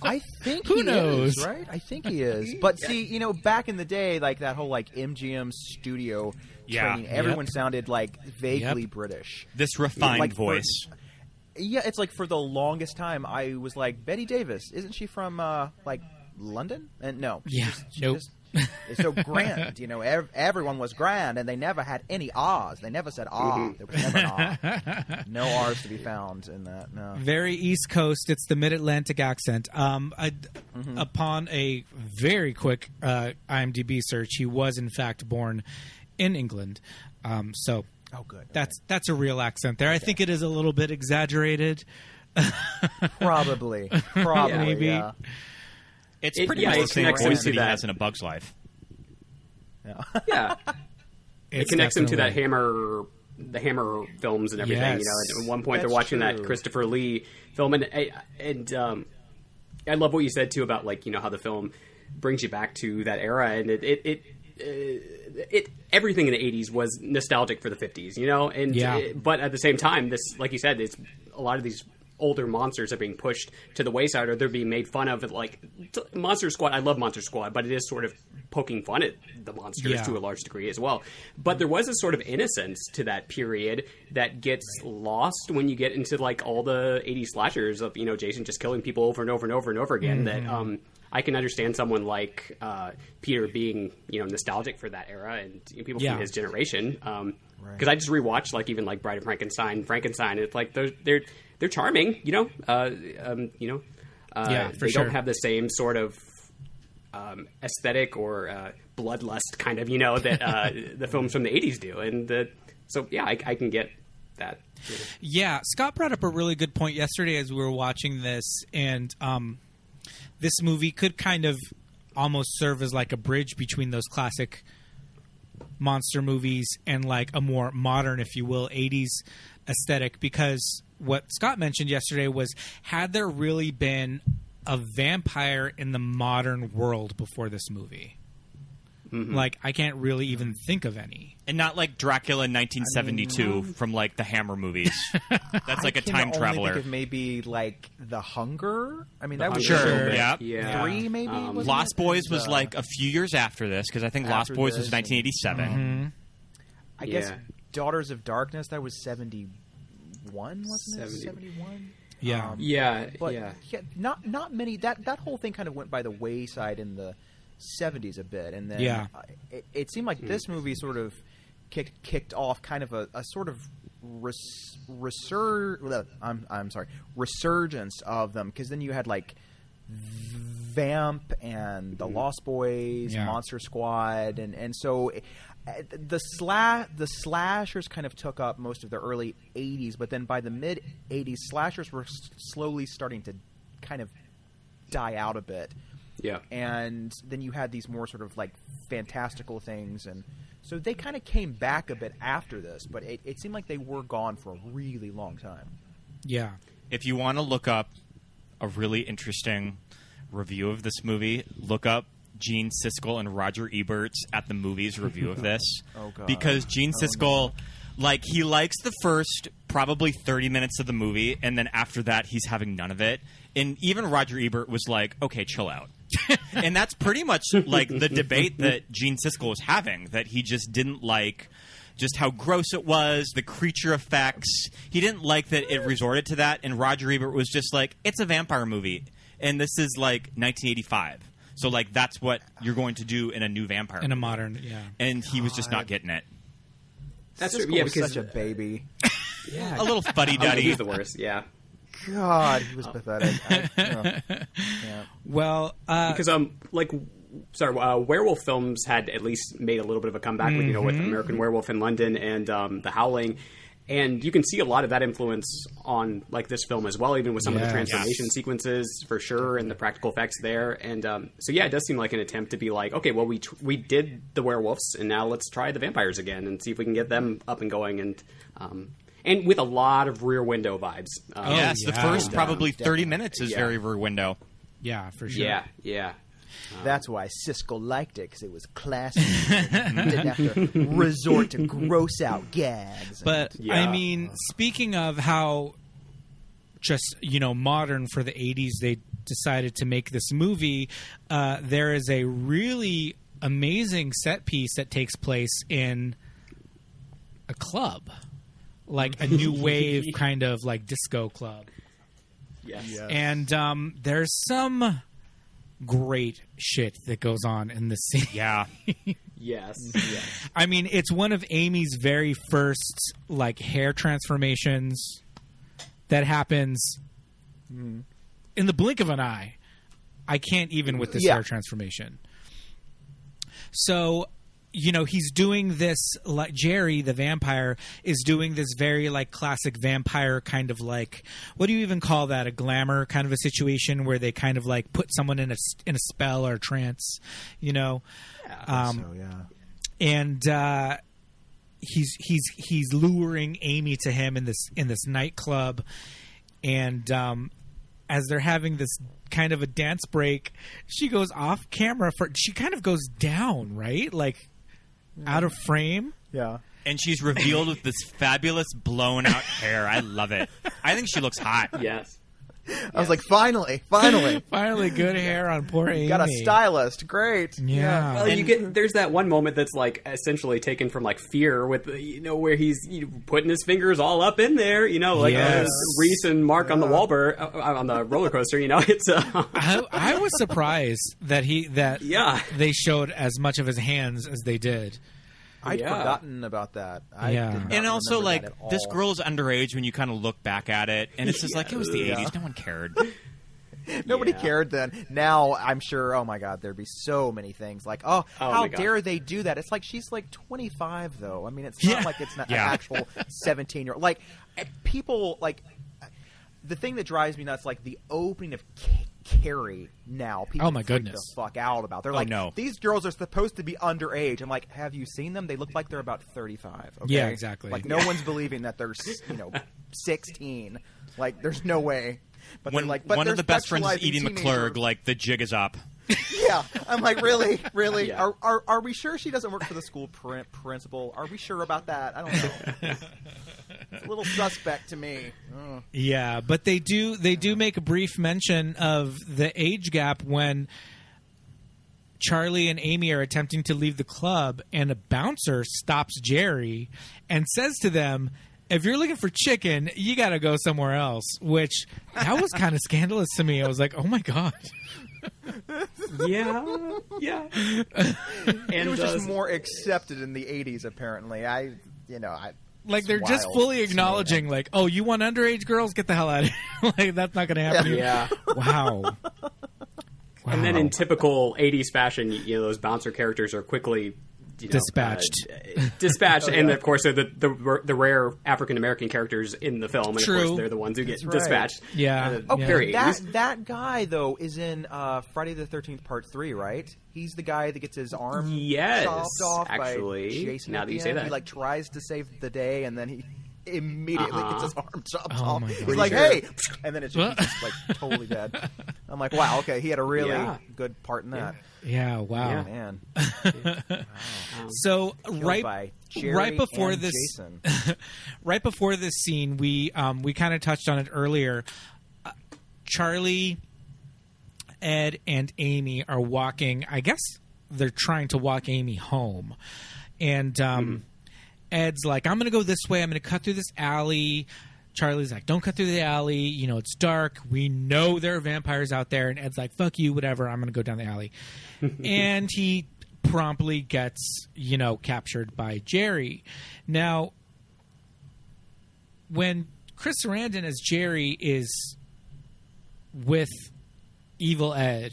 I think Who he knows? is, right? I think he is. But see, you know, back in the day, like that whole like MGM studio training, everyone sounded like vaguely British. This refined Like, voice. Yeah, it's like for the longest time, I was like, Betty Davis, isn't she from like London? And no, Yeah, she nope. just is so grand. You know, everyone was grand, and they never had any ahs. They never said ah. There was never an ah. No r's to be found in that. No. Very East Coast. It's the Mid-Atlantic accent. Upon a very quick IMDb search, he was in fact born in England. So Oh, good. that's a real accent there. I think it is a little bit exaggerated. Probably, Maybe. Yeah. It's pretty much the same connects voice him that to he that. has in A Bug's Life. Yeah. It It's connects him to that definitely- the Hammer films and everything. Yes. You know, at one point That's they're watching true. that Christopher Lee film, and I love what you said too about like, you know, how the film brings you back to that era, and it everything in the 80s was nostalgic for the 50s, you know, and but at the same time, this, like you said, it's a lot of these older monsters are being pushed to the wayside, or they're being made fun of. Like Monster Squad, I love Monster Squad, but it is sort of poking fun at the monsters to a large degree as well. But there was a sort of innocence to that period that gets lost when you get into like all the 80s slashers of, you know, Jason just killing people over and over and over and over again. That I can understand someone like Peter being, you know, nostalgic for that era, and, you know, people from his generation. Because I just rewatched like even like Bride of Frankenstein. It's like they're charming, you know. They don't have the same sort of aesthetic or bloodlust kind of, you know, that the films from the 80s do, and so I can get that. You know. Yeah, Scott brought up a really good point yesterday as we were watching this, and this movie could kind of almost serve as like a bridge between those classic monster movies and like a more modern, if you will, 80s aesthetic, because what Scott mentioned yesterday was, had there really been a vampire in the modern world before this movie? Like, I can't really even think of any. And not like Dracula in 1972 from like the Hammer movies. That's like a time I can traveler. only think of maybe like The Hunger. I mean, that was Sure. so Yeah. 3 maybe. wasn't Lost it? Boys And, was like a few years after this, because I think Lost after Boys was this, 1987. I guess Yeah. Daughters of Darkness, that was 71, wasn't it? 71. Yeah. But not many. That whole thing kind of went by the wayside in the 70s a bit, and then it seemed like this movie sort of kicked off kind of a sort of resurgence of them, because then you had like Vamp and the Lost Boys, Monster Squad, and so the slashers kind of took up most of the early 80s, but then by the mid 80s, slashers were slowly starting to kind of die out a bit. Yeah. And then you had these more sort of like fantastical things, and so they kind of came back a bit after this, but it seemed like they were gone for a really long time. Yeah. If you want to look up a really interesting review of this movie, look up Gene Siskel and Roger Ebert's At the Movies review of this. Oh, God. Because Gene Siskel, like, he likes the first probably 30 minutes of the movie, and then after that, he's having none of it. And even Roger Ebert was like, okay, chill out. And that's pretty much like the debate that Gene Siskel was having, that he just didn't like just how gross it was, the creature effects. He didn't like that it resorted to that, and Roger Ebert was just like, it's a vampire movie, and this is like 1985. So, like, that's what you're going to do in a new vampire movie. In a modern, yeah. And he was just not getting it. That's Siskel true. Yeah, was because such a baby. A little fuddy-duddy. he's the worst. Yeah. God, he was pathetic. Yeah. Well, Because werewolf films had at least made a little bit of a comeback, with American Werewolf in London and The Howling, and you can see a lot of that influence on like this film as well, even with some of the transformation sequences for sure, and the practical effects there. And so it does seem like an attempt to be like, okay, well we did the werewolves, and now let's try the vampires again and see if we can get them up and going, and with a lot of Rear Window vibes. The first probably 30 minutes is very Rear Window. Yeah, for sure. Yeah. That's why Siskel liked it, because it was classy. Didn't have to resort to gross out gags. But I mean, speaking of how just modern for the 80s they decided to make this movie, there is a really amazing set piece that takes place in a club, like a new wave kind of like disco club. Yes. And there's some great shit that goes on in this scene. Yeah. Yes. I mean, it's one of Amy's very first like hair transformations that happens in the blink of an eye. I can't even with this hair transformation. So, he's doing this, like Jerry, the vampire, is doing this very like classic vampire kind of like, what do you even call that? A glamour kind of a situation where they kind of like put someone in a spell or a trance, And he's luring Amy to him in this nightclub, and as they're having this kind of a dance break, she goes off camera she kind of goes down, right? Like out of frame. Yeah. And she's revealed with this fabulous blown out hair. I love it. I think she looks hot. Yes. I was like, finally. Finally good hair on poor Amy. Got a stylist. Great. Yeah. Well, there's that one moment that's like essentially taken from like Fear with where he's putting his fingers all up in there, Reese and Mark on the on the roller coaster. It's. I was surprised that they showed as much of his hands as they did. I'd forgotten about that. And also, like, this girl is underage when you kind of look back at it, and it's just like, it was the 80s. No one cared. Nobody cared then. Now, I'm sure, oh my God, there'd be so many things. Like, how dare they do that? It's like, she's like 25, though. I mean, it's not like it's not an actual 17-year-old. Like, people, like, the thing that drives me nuts, like, the opening of Carrie now. People freak the fuck out about. They're like, these girls are supposed to be underage. I'm like, have you seen them? They look like they're about 35. Okay? Yeah, exactly. Like, no one's believing that they're 16. Like, there's no way. But when one of the best friends is eating McClurg, like, the jig is up. Yeah, I'm like, really? Yeah. Are we sure she doesn't work for the school principal? Are we sure about that? I don't know. It's a little suspect to me. Oh. Yeah, but they do make a brief mention of the age gap when Charlie and Amy are attempting to leave the club, and a bouncer stops Jerry and says to them, if you're looking for chicken, you got to go somewhere else, which that was kind of scandalous to me. I was like, oh my God. Yeah. And it was just more accepted in the 80s, apparently. They're just fully acknowledging, like, oh, you want underage girls? Get the hell out of here. Like, that's not going to happen. Yeah. Wow. And then in typical 80s fashion, those bouncer characters are quickly dispatched. And of course they're the rare African American characters in the film, and True. of course they're the ones who get dispatched. Yeah. Very 80s. That guy though is in Friday the 13th Part 3, right? He's the guy that gets his arm chopped off actually, by Jason. Now that you say that, he like tries to save the day, and then he immediately gets his arm chopped off. My God. He's like, hey, and then it's just like totally dead. I'm like, wow, okay, he had a really good part in that. Yeah, wow. Yeah, man. Wow. So right before this Jason. right before this scene, we kind of touched on it earlier. Charlie, Ed, and Amy are walking. I guess they're trying to walk Amy home, and Ed's like, I'm going to go this way. I'm going to cut through this alley. Charlie's like, don't cut through the alley. You know, it's dark. We know there are vampires out there. And Ed's like, fuck you, whatever. I'm going to go down the alley. And he promptly gets, you know, captured by Jerry. Now, when Chris Sarandon as Jerry is with Evil Ed,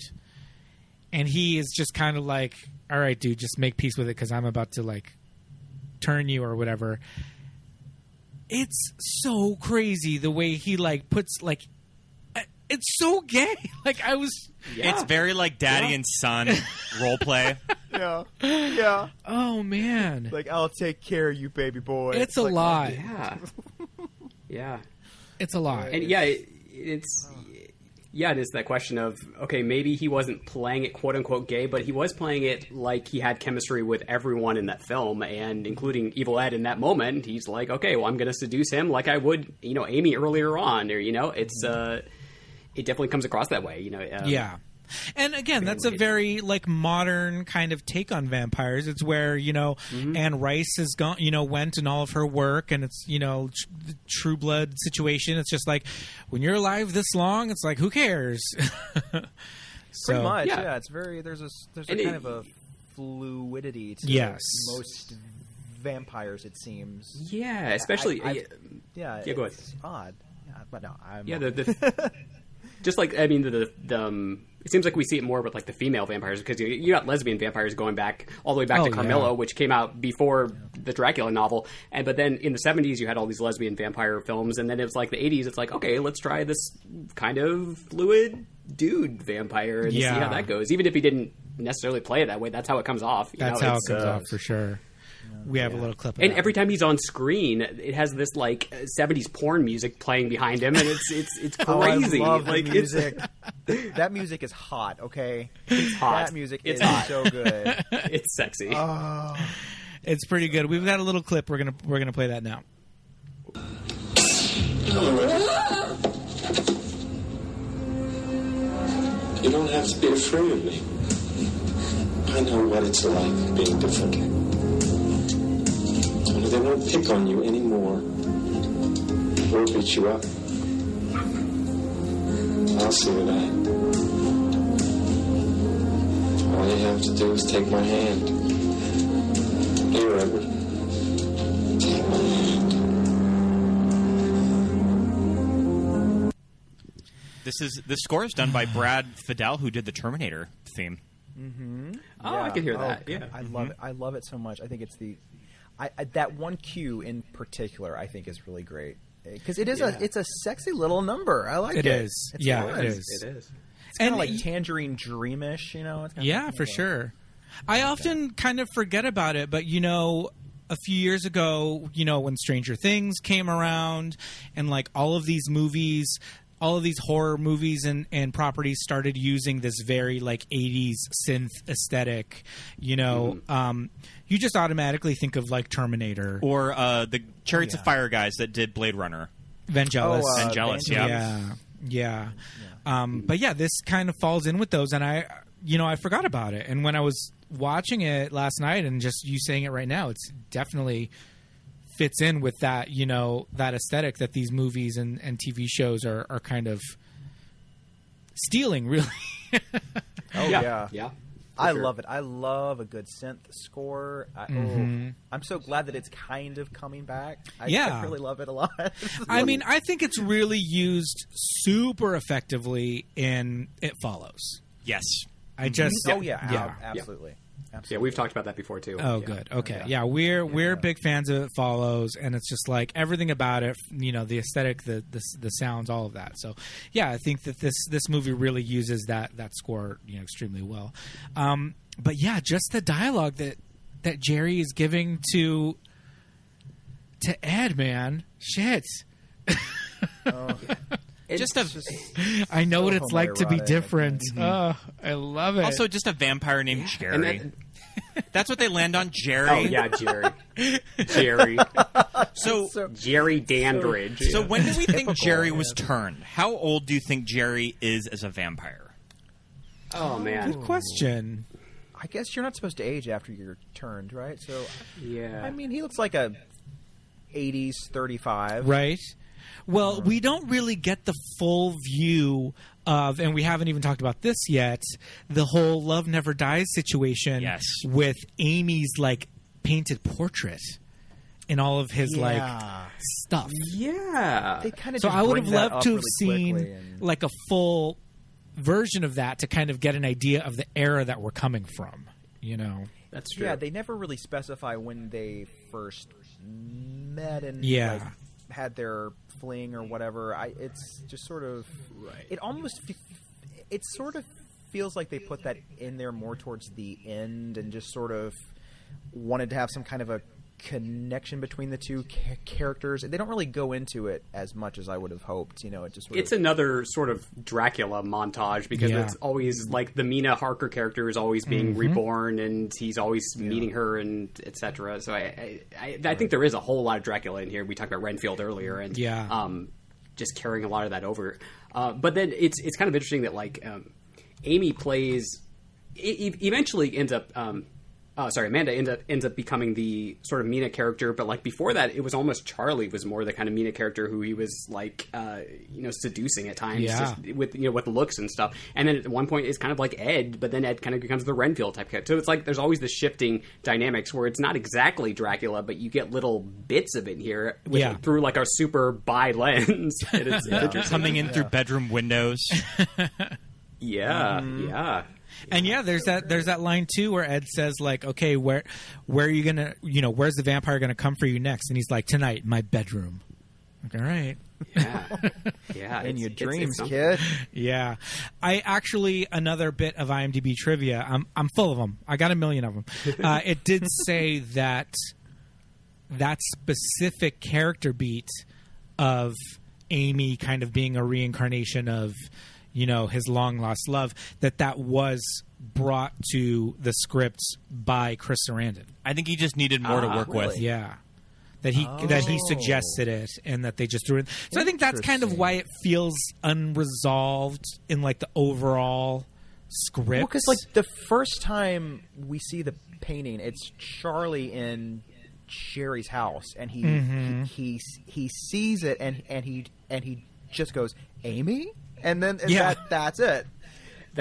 and he is just kind of like, all right, dude, just make peace with it because I'm about to, like, turn you or whatever. It's so crazy the way he, like, puts, like, it's so gay. Like, I was... Yeah. It's very, like, daddy and son role play. Yeah. Oh, man. Like, I'll take care of you, baby boy. It's a lot. Yeah. Yeah. It's a lot. And it's that question of, okay, maybe he wasn't playing it quote unquote gay, but he was playing it like he had chemistry with everyone in that film, and including Evil Ed in that moment. He's like, okay, well, I'm going to seduce him like I would, you know, Amy earlier on, or, you know, it's it definitely comes across that way, you know. Yeah. And again, that's a very, like, modern kind of take on vampires. It's where, you know, Anne Rice has gone, you know, went in all of her work, and it's, you know, the True Blood situation. It's just like, when you're alive this long, it's like, who cares? Pretty much, yeah. It's very, there's a kind of a fluidity to most vampires, it seems. Yeah, especially, go ahead. It's odd. Yeah, but no, just like, I mean, the it seems like we see it more with, like, the female vampires, because you got lesbian vampires going back all the way back to Carmilla, which came out before the Dracula novel. But then in the 70s, you had all these lesbian vampire films, and then it was like the 80s. It's like, okay, let's try this kind of fluid dude vampire and see how that goes. Even if he didn't necessarily play it that way, that's how it comes off. That's how it comes off, for sure. We have a little clip of and that. every time he's on screen, it has this, like, 70s porn music playing behind him, and it's crazy. I love like, the music. That music is hot, okay? It's hot. That music is hot. So good. It's sexy. Oh. It's pretty good. We've got a little clip. We're gonna play that now. You don't have to be afraid of me. I know what it's like being different. Only they won't pick on you anymore or beat you up. I'll see to that. All you have to do is take my hand. Here, Edward. Take my hand. The score is done by Brad Fiedel, who did the Terminator theme. Mm-hmm. Oh, yeah. I can hear that. Yeah, I love it. I love it so much. I think it's that one cue in particular, I think, is really great because it is it's a sexy little number. I like it. It is. It's yeah, fun. it is. It is. It's kind of like Tangerine Dreamish, you know? It's for sure. I often kind of forget about it, but, you know, a few years ago, you know, when Stranger Things came around and, like, all of these movies, all of these horror movies and properties started using this very, like, 80s synth aesthetic, you know, you just automatically think of, like, Terminator. Or the Chariots of Fire guys that did Blade Runner. Vangelis. Vangelis, yeah. But yeah, this kind of falls in with those, and I forgot about it. And when I was watching it last night, and just you saying it right now, it's definitely fits in with that, you know, that aesthetic that these movies and TV shows are kind of stealing, really. Yeah. I love it. I love a good synth score. I'm so glad that it's kind of coming back. I really love it a lot. I mean, I think it's really used super effectively in It Follows. Yes. I just... Absolutely. Yeah, we've talked about that before, too. Oh, good. Okay. Yeah, we're big fans of It Follows, and it's just like everything about it, you know, the aesthetic, the sounds, all of that. So, yeah, I think that this movie really uses that score, you know, extremely well. But yeah, just the dialogue that Jerry is giving to Ed, man. Shit. I know what it's like to be different. Oh, I love it. Also, just a vampire named Jerry. That's what they land on, Jerry. Oh, yeah, Jerry. Jerry. So Jerry Dandrige. So when do we think Jerry was turned? How old do you think Jerry is as a vampire? Oh, man. Good question. I guess you're not supposed to age after you're turned, right? So, Yeah. I mean, he looks like a 80s 35. Right. Well, we don't really get the full view of, and we haven't even talked about this yet, the whole Love Never Dies situation with Amy's, like, painted portrait in all of his, like, stuff. Yeah. They kind of So I would have loved to have really seen, like, a full version of that to kind of get an idea of the era that we're coming from, you know? That's true. Yeah, they never really specify when they first met and like, had their fling or whatever. It's just sort of it almost it sort of feels like they put that in there more towards the end and just sort of wanted to have some kind of a connection between the two characters. They don't really go into it as much as I would have hoped. You know, it just it's another sort of Dracula montage because it's always like the Mina Harker character is always being reborn and he's always meeting her and etc. So I think there is a whole lot of Dracula in here. We talked about Renfield earlier and just carrying a lot of that over. But then it's kind of interesting that like Amy plays eventually ends up. Amanda ends up becoming the sort of Mina character, but like before that, it was almost Charley was more the kind of Mina character who he was like, seducing at times just with with looks and stuff. And then at one point, it's kind of like Ed, but then Ed kind of becomes the Renfield type character. So it's like there's always the shifting dynamics where it's not exactly Dracula, but you get little bits of it here through like our super bi lens. It's interesting. Coming in through bedroom windows. Yeah. And there's that line too where Ed says like, okay, where are you gonna, where's the vampire gonna come for you next? And he's like, tonight, in my bedroom. Like, all right. Yeah. In your dreams, kid. Yeah. I actually, another bit of IMDb trivia. I'm full of them. I got a million of them. It did say that specific character beat of Amy kind of being a reincarnation of, his long lost love, that was brought to the script by Chris Sarandon. I think he just needed more to work with. Yeah. That he suggested it and that they just threw it. So I think that's kind of why it feels unresolved in like the overall script. Well, because like the first time we see the painting, it's Charley in Sherry's house, and he sees it and he just goes, Amy? And then that's it.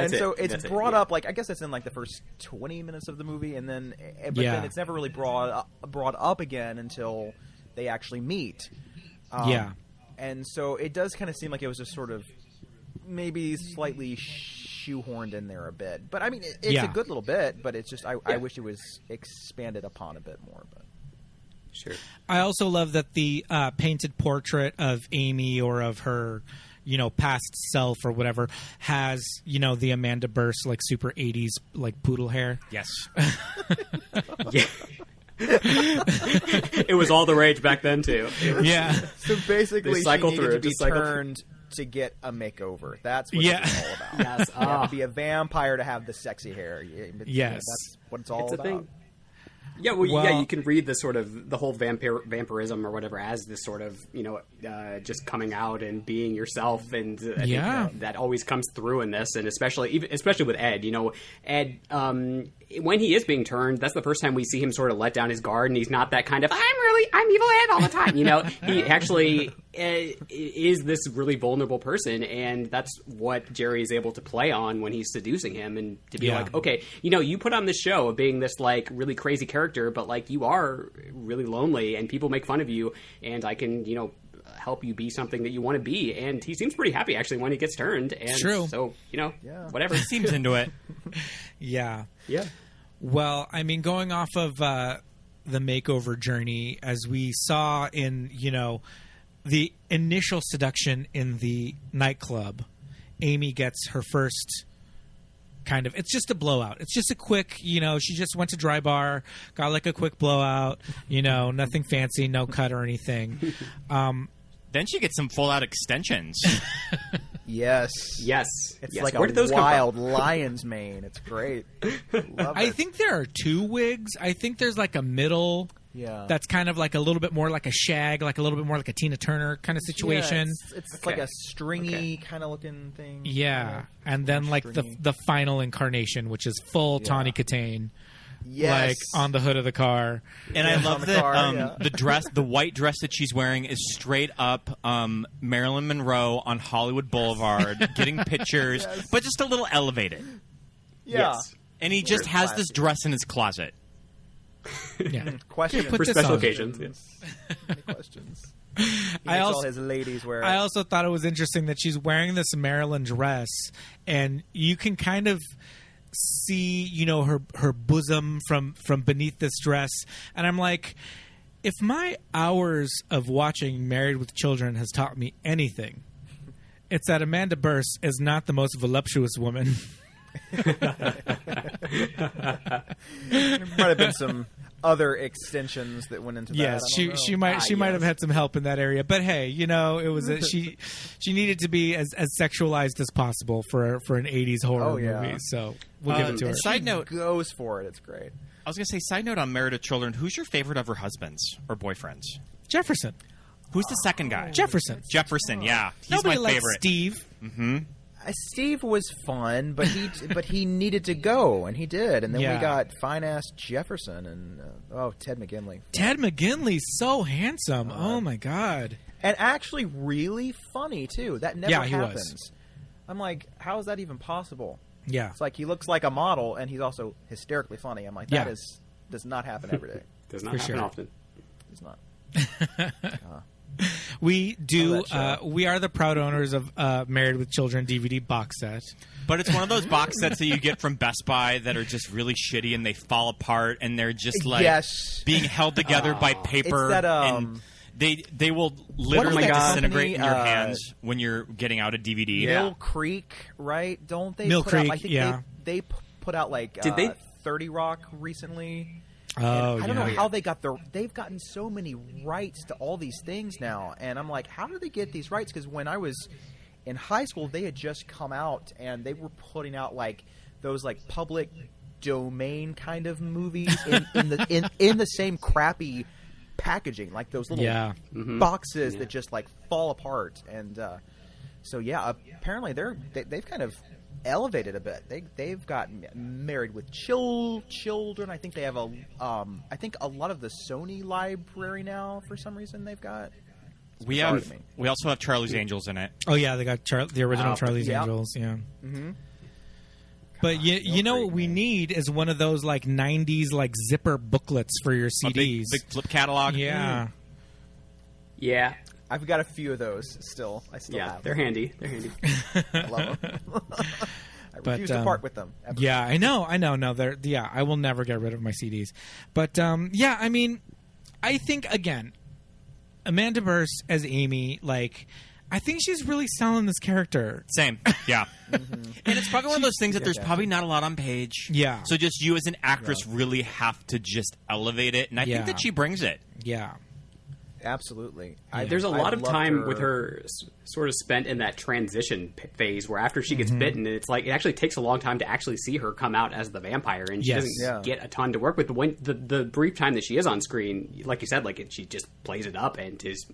So it's brought up, like, I guess it's in like the first 20 minutes of the movie, and then then it's never really brought up again until they actually meet. And so it does kind of seem like it was just sort of maybe slightly shoehorned in there a bit. But I mean, it's a good little bit, but it's just I wish it was expanded upon a bit more. But sure. I also love that the painted portrait of Amy or of her past self or whatever has, the Amanda Bearse, like, super 80s, like, poodle hair. Yes. Yeah. It was all the rage back then, too. So basically, she needed to be turned to get a makeover. That's what it's all about. Yes. You have to be a vampire to have the sexy hair. Yes. That's what it's all about. Thing. Yeah, well, you can read the sort of the whole vampirism or whatever as this sort of just coming out and being yourself, and I think that always comes through in this, and especially with Ed. Ed when he is being turned, that's the first time we see him sort of let down his guard, and he's not that kind of I'm evil Ed all the time. He actually is this really vulnerable person, and that's what Jerry is able to play on when he's seducing him, and to be like, okay, you put on this show of being this like really crazy character, but like you are really lonely, and people make fun of you, and I can help you be something that you want to be. And he seems pretty happy actually when he gets turned. And true. So whatever. He seems into it. Yeah. Yeah. Well, I mean, going off of the makeover journey, as we saw in, the initial seduction in the nightclub, Amy gets her first kind of, it's just a blowout. It's just a quick, she just went to Dry Bar, got like a quick blowout, nothing fancy, no cut or anything. Then she gets some full-out extensions. Yes. It's like Where a did those wild lion's mane. It's great. Love I it. think there are two wigs. I think there's like a middle Yeah. That's kind of like a little bit more like a Shag, like a little bit more like a Tina Turner kind of situation. Yeah, it's like a stringy kind of looking thing. Yeah, and then like the final incarnation, which is full Tawny Katane. Yes. Like on the hood of the car. And I love that the dress, the white dress that she's wearing is straight up Marilyn Monroe on Hollywood Boulevard getting pictures, but just a little elevated. Yeah. Yes. And he just has this dress in his closet. Yeah. Questions. For special occasions. Yes. Any questions? I also, all his ladies wear it. I also thought it was interesting that she's wearing this Marilyn dress, and you can kind of see, you know, her bosom from beneath this dress, and I'm like, if my hours of watching Married with Children has taught me anything, it's that Amanda Bearse is not the most voluptuous woman. There might have been some other extensions that went into that. Yes, she might have had some help in that area, but hey, you know, it was she needed to be as sexualized as possible for an 80s horror movie. So we'll give it to her. Side note, goes for it. It's great. I was going to say, side note on Married with Children, who's your favorite of her husbands or boyfriends? Jefferson. Who's the second guy? Jefferson, yeah. He's Nobody my likes favorite. Steve. Mm-hmm. Steve was fun, but he needed to go, and he did. And then we got fine-ass Jefferson and Ted McGinley. Ted McGinley's so handsome. Oh my god. And actually really funny too. That never happens. Was. I'm like, how is that even possible? Yeah. It's like he looks like a model, and he's also hysterically funny. I'm like, that does not happen every day. Does not happen often. It's not. We do. We are the proud owners of Married with Children DVD box set. But it's one of those box sets that you get from Best Buy that are just really shitty and they fall apart and they're just like being held together by paper. It's that, and they will literally disintegrate in your company, hands when you're getting out a DVD. Mill Creek, right? Don't they? Mill put Creek, out, I think they put out like Did they? 30 Rock recently. Oh, I don't know how they got they've gotten so many rights to all these things now, and I'm like, how do they get these rights? Because when I was in high school, they had just come out, and they were putting out like those like public domain kind of movies in the same crappy packaging, like those little boxes that just like fall apart. And so apparently they've kind of elevated a bit. They've got Married with Children. I think they have I think a lot of the Sony library now for some reason they've got. We also have Charlie's Angels in it. Oh yeah, they got the original Charlie's Angels. Yeah. Mm-hmm. But you know what we need is one of those like 90s like zipper booklets for your CDs. Big flip catalog. Yeah. Yeah. I've got a few of those still. I still have they're them. handy. They're handy. I love them. I refuse to part with them. Ever. Yeah, I know. No, I will never get rid of my CDs. But I mean, I think again, Amanda Bearse as Amy, like, I think she's really selling this character. Same, yeah. And it's probably one of those things that there's probably not a lot on page. Yeah. So just you as an actress really have to just elevate it, and I think that she brings it. Yeah. Absolutely. There's a lot of time with her sort of spent in that transition phase where after she gets bitten, it's like it actually takes a long time to actually see her come out as the vampire, and she doesn't get a ton to work with. But when the brief time that she is on screen, like you said, like she just plays it up and is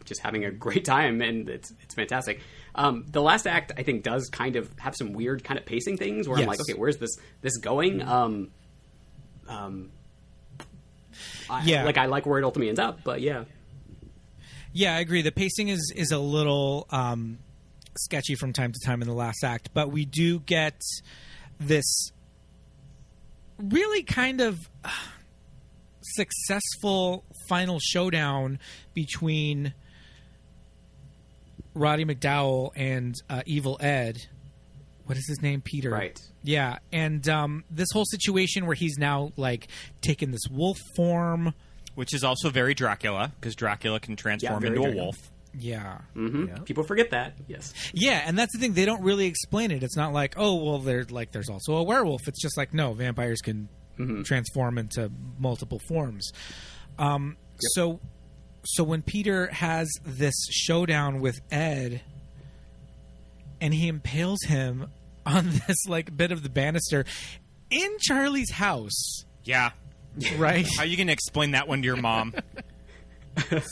just having a great time, and it's fantastic. The last act, I think, does kind of have some weird kind of pacing things where I'm like, okay, where's this going? I like where it ultimately ends up, but yeah. Yeah, I agree. The pacing is a little sketchy from time to time in the last act, but we do get this really kind of successful final showdown between Roddy McDowall and Evil Ed. What is his name? Peter. Right. Yeah, and this whole situation where he's now like taken this wolf form, which is also very Dracula, because Dracula can transform into a wolf. Yeah. Mm-hmm. Yeah. People forget that. Yes. Yeah, and that's the thing. They don't really explain it. It's not like, oh, well, there's also a werewolf. It's just like, no, vampires can transform into multiple forms. So when Peter has this showdown with Ed, and he impales him on this like bit of the banister in Charlie's house. Yeah. Right? How are you going to explain that one to your mom?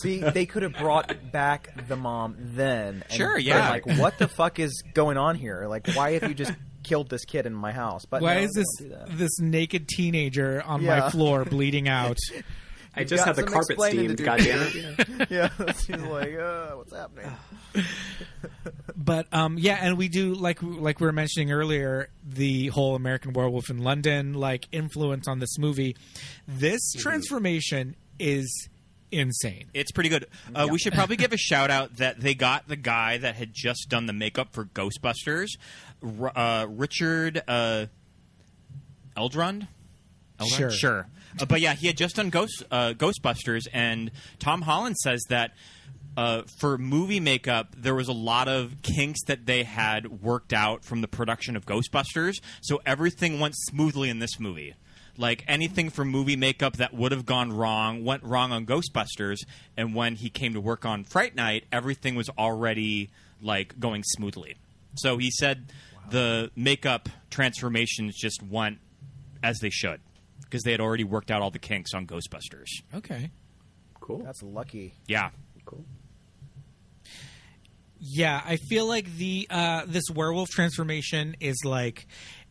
See, they could have brought back the mom then. And Sure, yeah. Like, what the fuck is going on here? Like, why have you just killed this kid in my house? But Why no, is they don't do that. this naked teenager on Yeah. my floor bleeding out? I just had the some carpet explaining steamed. to do. God damn it! Yeah, she's like, what's happening? But yeah, and we do like we were mentioning earlier, the whole American Werewolf in London like influence on this movie. This transformation is insane. It's pretty good. We should probably give a shout out that they got the guy that had just done the makeup for Ghostbusters, Richard Eldrund. Sure. But yeah, he had just done Ghostbusters, and Tom Holland says that for movie makeup, there was a lot of kinks that they had worked out from the production of Ghostbusters, so everything went smoothly in this movie. Like, anything from movie makeup that would have gone wrong went wrong on Ghostbusters, and when he came to work on Fright Night, everything was already, like, going smoothly. So he said the makeup transformations just went as they should, because they had already worked out all the kinks on Ghostbusters. Okay. Cool. That's lucky. Yeah. Cool. Yeah, I feel like the this werewolf transformation is like,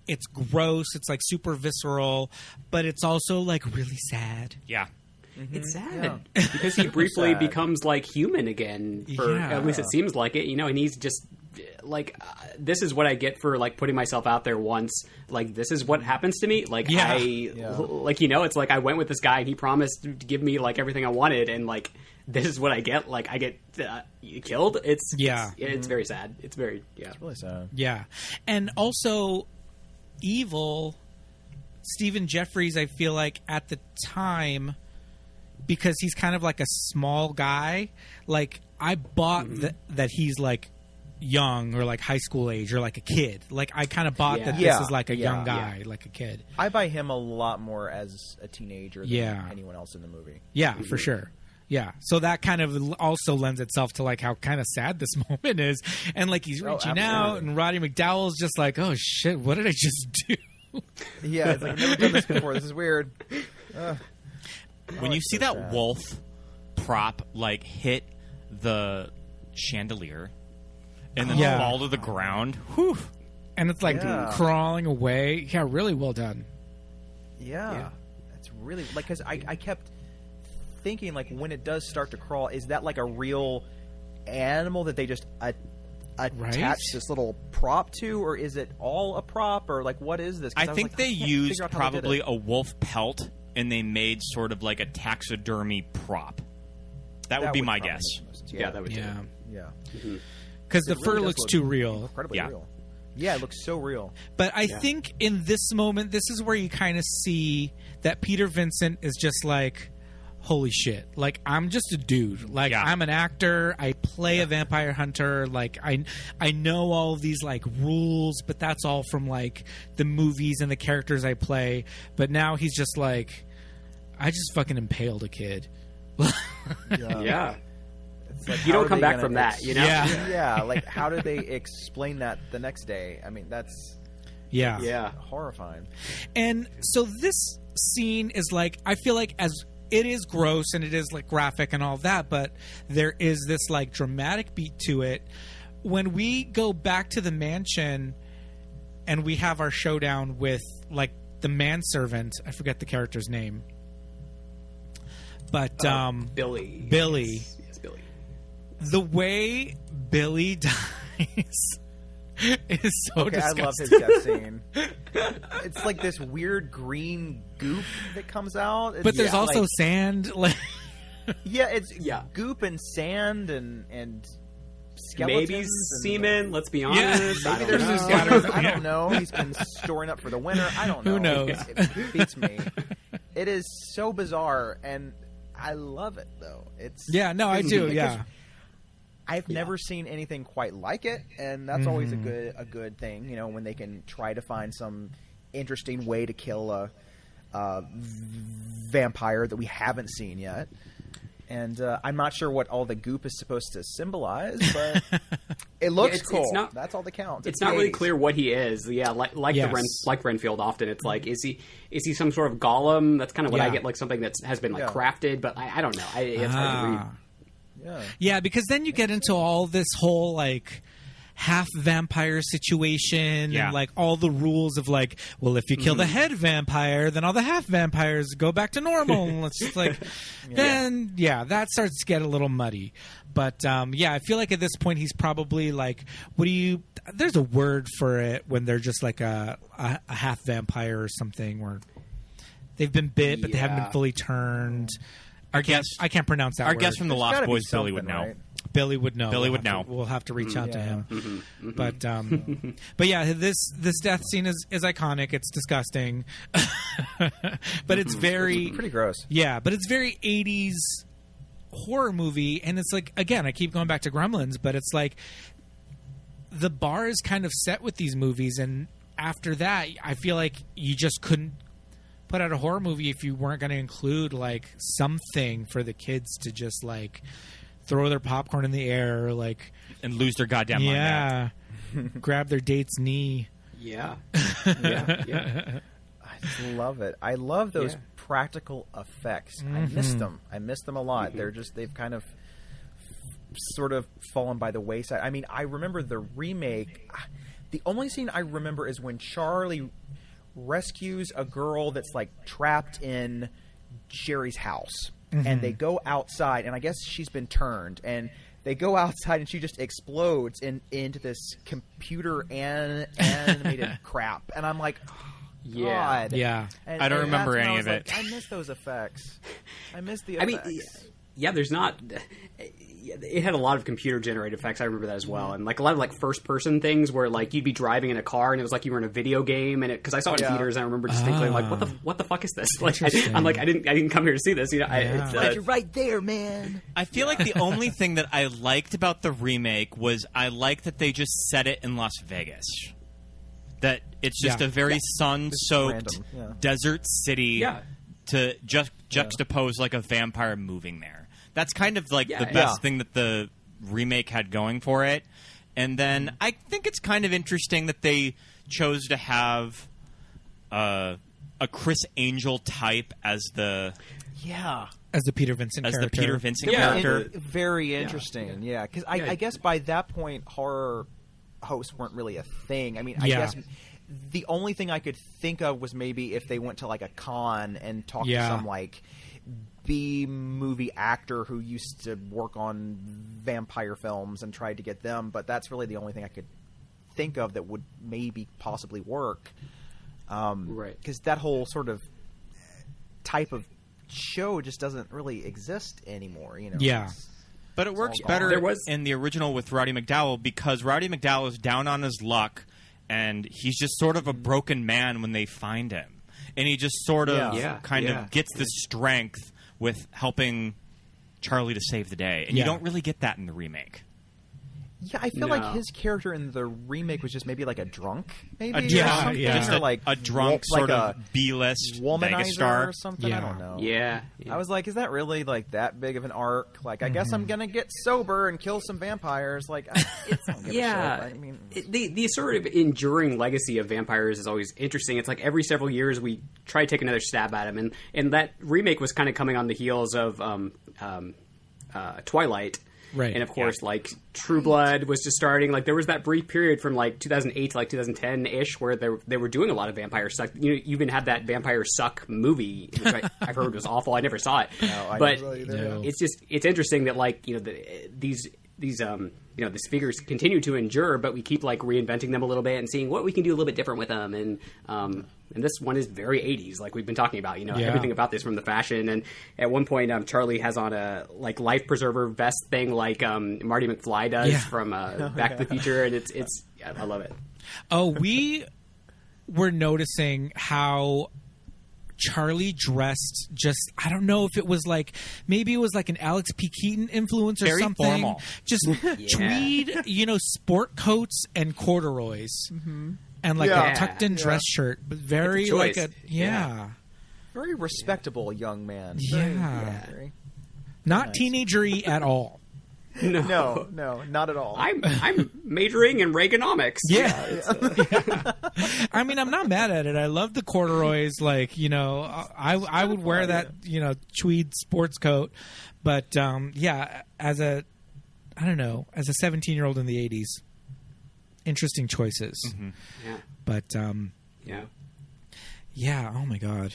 it's gross, it's like super visceral, but it's also like really sad. Yeah. It's sad because he briefly becomes like human again. For at least it seems like it, and he's just like, this is what I get for like putting myself out there once. Like, this is what happens to me. Like, it's like I went with this guy and he promised to give me like everything I wanted, and like this is what I get. Like, I get killed. It's very sad. It's very It's really sad. Yeah, and also evil. Stephen Geoffreys, I feel like at the time, because he's kind of like a small guy, like I bought that he's like young or like high school age or like a kid. Like, I kind of bought that this is like a young guy, like a kid. I buy him a lot more as a teenager than anyone else in the movie. Yeah, for sure. Yeah, so that kind of also lends itself to like how kind of sad this moment is, and like he's reaching out, and Roddy McDowall's just like, oh shit, what did I just do? Yeah, it's like, I've never done this before. This is weird. When you see that wolf prop like hit the chandelier and then fall to the ground, whew, and it's like crawling away. Yeah, really well done. Yeah. That's really like, because I kept thinking, like, when it does start to crawl, is that like a real animal that they just attach this little prop to, or is it all a prop, or like what is this? I think they used probably a wolf pelt, and they made sort of like a taxidermy prop. That would be my guess. Yeah, that would do. Yeah. Because the fur looks too real. Incredibly real. Yeah, it looks so real. But I think in this moment, this is where you kind of see that Peter Vincent is just like, holy shit, like, I'm just a dude. Like, I'm an actor. I play a vampire hunter. Like, I know all of these like rules, but that's all from like the movies and the characters I play. But now he's just like, I just fucking impaled a kid. Yeah. It's like, you don't come back from that, you know? Yeah, like, how do they explain that the next day? I mean, that's horrifying. And so this scene is like, I feel like, as it is gross and it is like graphic and all of that, but there is this like dramatic beat to it. When we go back to the mansion and we have our showdown with like the manservant, I forget the character's name, but Billy. Yes, Billy. The way Billy dies is so disgusting. I love his death scene. It's like this weird green goop that comes out. But there's also like, sand. Like, it's goop and sand and skeletons. Maybe semen, let's be honest. Maybe there's some scatters. I don't know. He's been storing up for the winter. I don't know. Who knows? It beats me. It is so bizarre, and I love it, though. I do. Yeah. I've never seen anything quite like it, and that's always a good thing, you know, when they can try to find some interesting way to kill a vampire that we haven't seen yet. And I'm not sure what all the goop is supposed to symbolize, but it looks cool. That's all that counts. It's not really clear what he is. Yeah, like Renfield. Often it's like, is he some sort of golem? That's kind of what I get, like something that has been like crafted, but I don't know. It's hard to read. Yeah, because then you get into all this whole like half vampire situation and like all the rules of like, well, if you kill the head vampire, then all the half vampires go back to normal. And it's just like, then that starts to get a little muddy. But I feel like at this point he's probably like, there's a word for it when they're just like a half vampire or something, where they've been bit but they haven't been fully turned. I can't pronounce that word. Our guest from the Lost Boys, Billy, would know. Right? Billy would know. We'll have to reach out to him. But yeah, this death scene is iconic. It's disgusting, but it's very pretty gross. Yeah, but it's very 80s horror movie, and it's like, again, I keep going back to Gremlins, but it's like the bar is kind of set with these movies, and after that, I feel like you just couldn't put out a horror movie if you weren't going to include like something for the kids to just like throw their popcorn in the air, like, and lose their goddamn mind. Yeah, grab their date's knee. Yeah. I just love it. I love those practical effects. I miss them. I miss them a lot. They've kind of sort of fallen by the wayside. I mean, I remember the remake. The only scene I remember is when Charley rescues a girl that's like trapped in Jerry's house, and they go outside, and I guess she's been turned, and they go outside and she just explodes into this computer animated crap, and I'm like, God. I don't remember any of it. I miss those effects. I miss the effects. I mean, there's not. It had a lot of computer-generated effects. I remember that as well, and like a lot of like first-person things where like you'd be driving in a car and it was like you were in a video game, and because I saw it in theaters, and I remember distinctly like, what the fuck is this? Like, I'm like, I didn't come here to see this. You know, you're right there, man. I feel like the only thing that I liked about the remake was I liked that they just set it in Las Vegas. That it's just a very sun-soaked desert city to just juxtapose like a vampire moving there. That's kind of like the best thing that the remake had going for it. And then I think it's kind of interesting that they chose to have a Chris Angel type as the Peter Vincent character. The Peter Vincent character. Very interesting, because I guess by that point horror hosts weren't really a thing. I mean, I guess the only thing I could think of was maybe if they went to like a con and talked to some like B-movie actor who used to work on vampire films and tried to get them, but that's really the only thing I could think of that would maybe possibly work. Right. Because that whole sort of type of show just doesn't really exist anymore, you know? Yeah. But it works better in the original with Roddy McDowall because Roddy McDowall is down on his luck and he's just sort of a broken man when they find him. And he just sort of of gets the strength with helping Charley to save the day. And you don't really get that in the remake. Yeah, I feel like his character in the remake was just maybe like a drunk, maybe? Just like a drunk sort of B-list megastar or something. I don't know. Yeah. I was like, is that really like that big of an arc? Like, I guess I'm gonna get sober and kill some vampires. Like, it's not give a shit. I mean, the sort of enduring legacy of vampires is always interesting. It's like every several years we try to take another stab at him, and that remake was kind of coming on the heels of Twilight. Right. And of course, like True Blood was just starting. Like there was that brief period from like 2008 to like 2010-ish where they were doing a lot of vampire suck. You know, you even had that Vampire Suck movie, which I've heard was awful. I never saw it. But it's interesting that like, you know, these figures continue to endure, but we keep like reinventing them a little bit and seeing what we can do a little bit different with them. And this one is very 80s, like we've been talking about. You know, everything about this from the fashion. And at one point, Charley has on a like life preserver vest thing, like Marty McFly does from Back to the Future, and it's I love it. Oh, we were noticing how Charley dressed just, I don't know if it was like, maybe it was like an Alex P. Keaton influence or very something. Formal. Just tweed, sport coats and corduroys. And like a tucked in dress shirt. But very like a, very respectable young man. Yeah. Not teenagery at all. No, not at all. I'm majoring in Reaganomics. Yeah. I mean, I'm not mad at it. I love the corduroys. Like, I would wear that, tweed sports coat. But, as a 17-year-old in the 80s, interesting choices. Mm-hmm. Yeah. But, oh my God.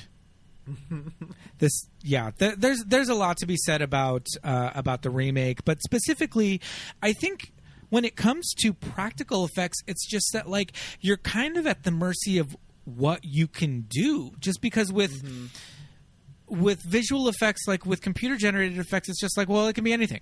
There's a lot to be said about the remake, but specifically, I think when it comes to practical effects, it's just that like you're kind of at the mercy of what you can do. Just because with visual effects, like with computer generated effects, it's just like, well, it can be anything.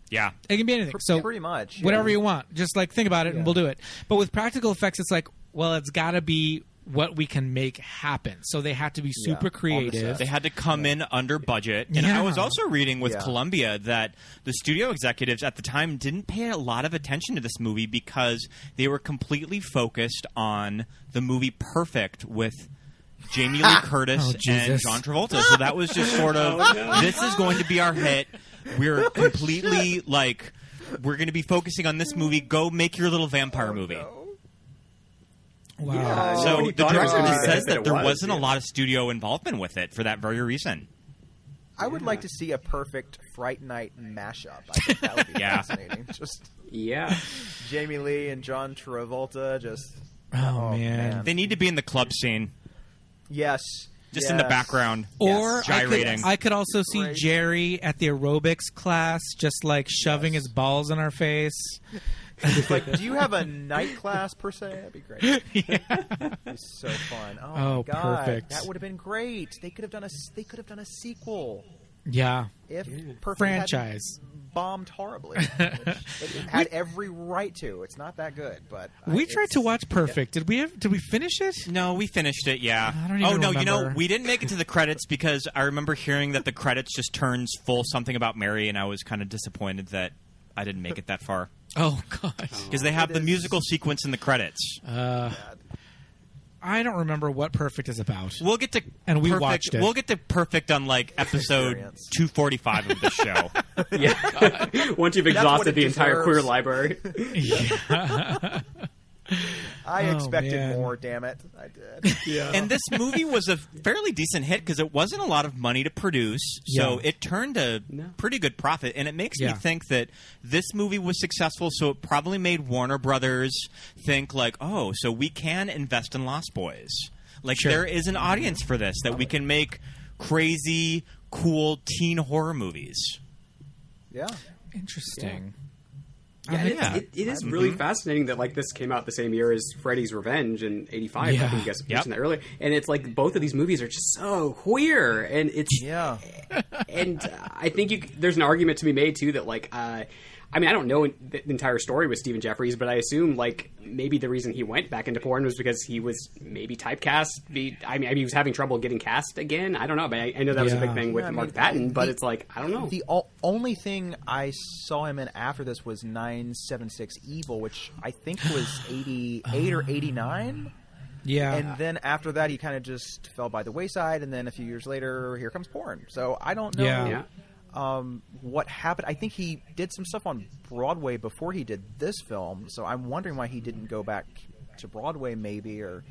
Yeah, it can be anything. So pretty much whatever you want. Just like think about it and we'll do it. But with practical effects, it's like, well, it's got to be what we can make happen. So they had to be super creative. They had to come in under budget. And I was also reading with Columbia that the studio executives at the time didn't pay a lot of attention to this movie because they were completely focused on the movie Perfect with Jamie Lee Curtis and John Travolta. So that was just sort of, this is going to be our hit. We're completely we're going to be focusing on this movie. Go make your little vampire movie. Wow. Yeah, so the director just says that there wasn't a yeah. lot of studio involvement with it for that very reason. I would like to see a perfect Fright Night mashup. I think that would be fascinating. Just Jamie Lee and John Travolta just... Oh, man. They need to be in the club scene. Yes. Just in the background. Or gyrating. I could also see Jerry at the aerobics class just like shoving his balls in our face. Like, do you have a night class per se? That'd be great. It's so fun. Oh my God. Perfect. That would have been great. They could have done a sequel. Yeah. If Perfect franchise hadn't bombed horribly. It had every right to. It's not that good, but we tried to watch Perfect. Did we finish it? No, we finished it, yeah. I don't even remember. We didn't make it to the credits because I remember hearing that the credits just turns full something about Mary, and I was kind of disappointed that I didn't make it that far. Oh, gosh. Because they have the musical sequence in the credits. I don't remember what Perfect is about. We'll get to and we Perfect, watched it. We'll get to Perfect on episode 245 of this show. Once you've exhausted the entire queer library. I expected more, damn it. I did. Yeah. And this movie was a fairly decent hit because it wasn't a lot of money to produce, so it turned a pretty good profit. And it makes me think that this movie was successful, so it probably made Warner Brothers think like, oh, so we can invest in Lost Boys. Like there is an audience for this, that we can make crazy, cool teen horror movies. Yeah. Interesting. It is really fascinating that this came out the same year as Freddy's Revenge in '85. I think you guys mentioned that earlier, and it's like both of these movies are just so queer, and it's and I think there's an argument to be made too that I mean, I don't know the entire story with Stephen Geoffreys, but I assume maybe the reason he went back into porn was because he was maybe typecast. I mean, he was having trouble getting cast again. I don't know, but I know that was a big thing with Mark Patton. But it's I don't know. The only thing I saw him in after this was 976 Evil, which I think was 88 or 89. Yeah. And then after that, he kind of just fell by the wayside. And then a few years later, here comes porn. So I don't know. Yeah. What happened? I think he did some stuff on Broadway before he did this film, so I'm wondering why he didn't go back to Broadway, maybe, or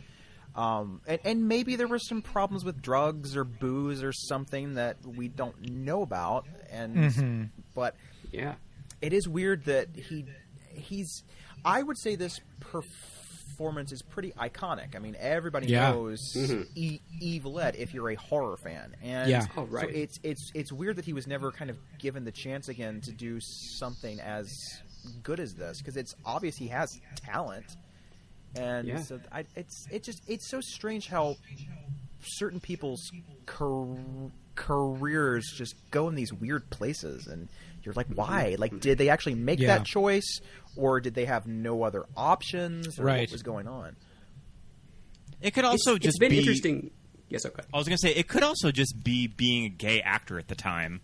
and maybe there were some problems with drugs or booze or something that we don't know about. And but it is weird that he's. I would say this performance is pretty iconic. I mean, everybody knows Evil Ed if you're a horror fan, and so it's weird that he was never kind of given the chance again to do something as good as this, because it's obvious he has talent, and so it's so strange how certain people's careers just go in these weird places, and you're like, why? Like, did they actually make that choice, or did they have no other options, or what was going on? It could also it's been interesting. Yes, okay. I was going to say, it could also just be being a gay actor at the time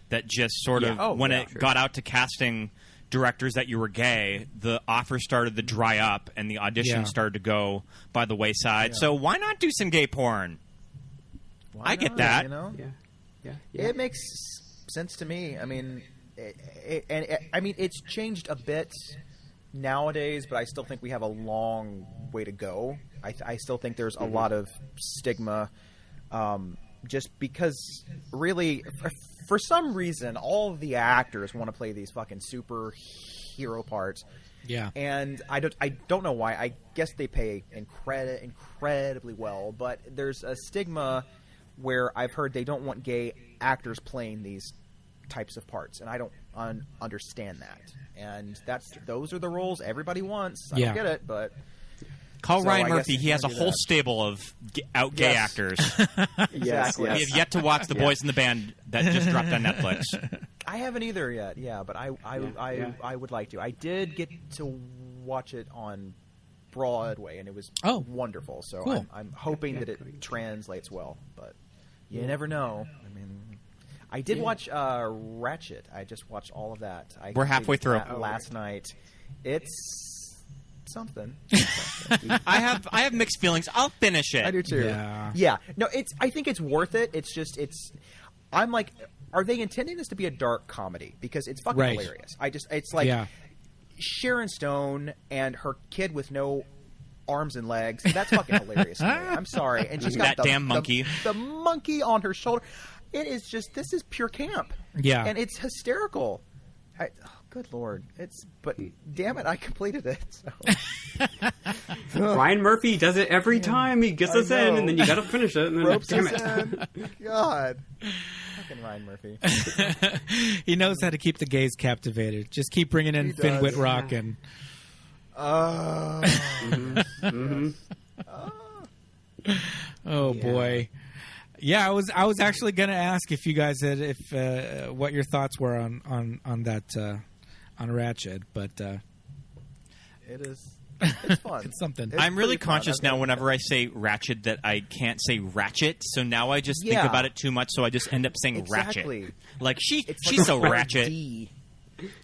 that just sort of, when it got out to casting directors that you were gay, the offers started to dry up and the auditions started to go by the wayside. So why not do some gay porn? I get that. You know? It makes sense to me. I mean, I mean, it's changed a bit nowadays, but I still think we have a long way to go. I still think there's a lot of stigma, just because really, for some reason, all of the actors want to play these fucking superhero parts. Yeah, and I don't know why. I guess they pay incredibly well, but there's a stigma where I've heard they don't want gay actors playing these types of parts, and I don't understand that. And those are the roles everybody wants. I don't get it, but call Ryan Murphy. He has a whole stable of gay actors. Exactly. We have yet to watch The Boys in the Band that just dropped on Netflix. I haven't either yet. Yeah, but I would like to. I did get to watch it on Broadway, and it was wonderful. So cool. I'm hoping that it translates well, but you never know. I mean, I did watch Ratchet. I just watched all of that. We're halfway through last night. It's something. I have mixed feelings. I'll finish it. I do too. Yeah. No, I think it's worth it. It's just I'm like, are they intending this to be a dark comedy? Because it's fucking hilarious. It's like Sharon Stone and her kid with no arms and legs. That's fucking hilarious to me. I'm sorry. And she's got that damn monkey. The monkey on her shoulder. It is just, this is pure camp. Yeah. And it's hysterical. Good Lord. But damn it, I completed it. So. Ryan Murphy does it every time. He gets us in, and then you got to finish it. And then, Ropes damn us it. in. God. Fucking Ryan Murphy. He knows how to keep the gays captivated. Just keep bringing in Finn Wittrock and. Oh boy. Yeah, I was actually going to ask if you guys had what your thoughts were on that on Ratchet, but it is. It's fun. It's something. I'm really conscious now whenever I say Ratchet that I can't say Ratchet, so now I just think about it too much, so I just end up saying Ratchet. Like she's so ratchet. D.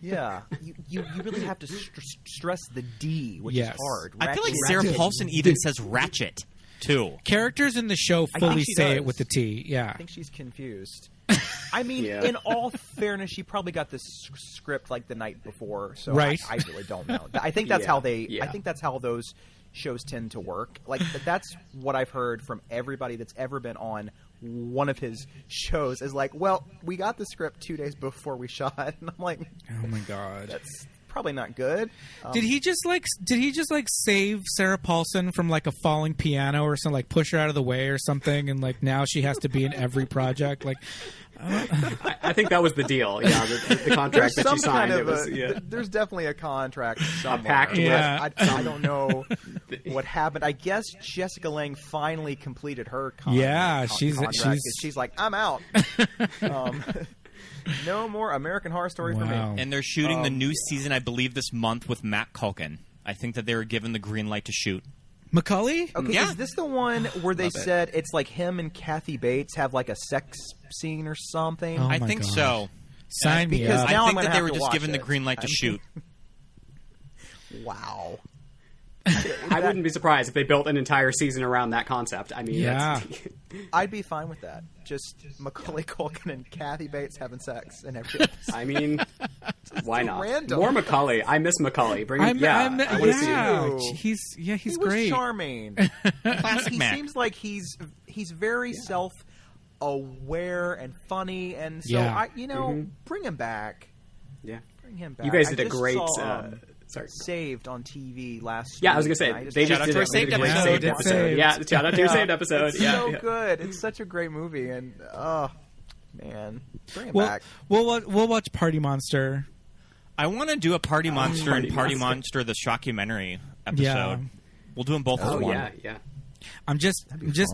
Yeah, you really have to stress the D, which is hard. I feel like Sarah Paulson even says Ratchet too. Characters in the show fully say it with the T. Yeah, I think she's confused. I mean, in all fairness, she probably got this script like the night before, so I really don't know. I think that's how they. I think that's how those shows tend to work. Like that's what I've heard from everybody that's ever been on one of his shows. Is like, well, we got the script 2 days before we shot, and I'm like, oh my god, that's probably not good. Did he just save Sarah Paulson from like a falling piano or something, like push her out of the way or something, and like now she has to be in every project? Like, I think that was the deal. Yeah, the contract that she signed. There's definitely a contract somewhere. A pact. Yeah. I don't know what happened. I guess Jessica Lange finally completed her contract. Yeah, she's like, I'm out. No more American Horror Story for me. And they're shooting the new season, I believe, this month with Matt Culkin. I think that they were given the green light to shoot. Macaulay? Okay, is this the one where they said it's like him and Kathy Bates have like a sex scene or something? I think so. Sign me up. I think that they were just given the green light to shoot. Wow. I wouldn't be surprised if they built an entire season around that concept. I mean, I'd be fine with that. Just Macaulay Culkin and Kathy Bates having sex in every episode. I mean, why not? Random. More Macaulay. I miss Macaulay. Bring him. I want to see him. He's was great. Charming. He seems like he's very self-aware and funny, and so bring him back. Yeah, bring him back. You guys did a great. Saved on TV last. Yeah, I was gonna say they just did a saved episode. Yeah, shout out to your saved episode. It's so good. It's such a great movie, and man, bring it back. We'll watch Party Monster. I want to do a Party Monster and Party Monster the Shockumentary episode. Yeah. We'll do them both as one. Yeah. I'm just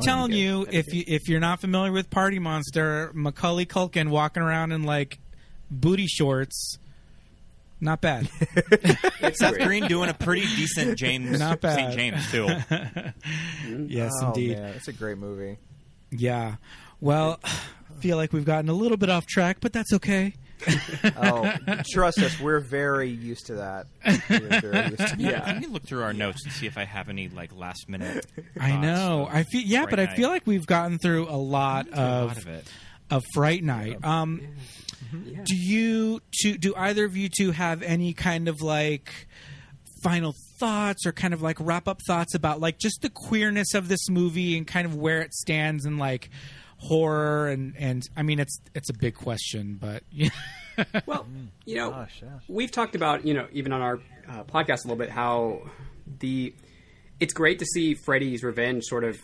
telling you, if you're not familiar with Party Monster, Macaulay Culkin walking around in like booty shorts. Not bad. Seth Green doing a pretty decent James. Not bad. St. James too. Yes, indeed. Man, it's a great movie. Yeah. Well, I feel like we've gotten a little bit off track, but that's okay. Trust us, we're very used to that. Let me look through our notes and see if I have any like last minute. I know. I feel like we've gotten through a lot of Fright Night. Do either of you two have any kind of like final thoughts or kind of like wrap up thoughts about like just the queerness of this movie and kind of where it stands in like horror and I mean it's a big question, but well, we've talked about, even on our podcast a little bit, how it's great to see Freddy's Revenge sort of,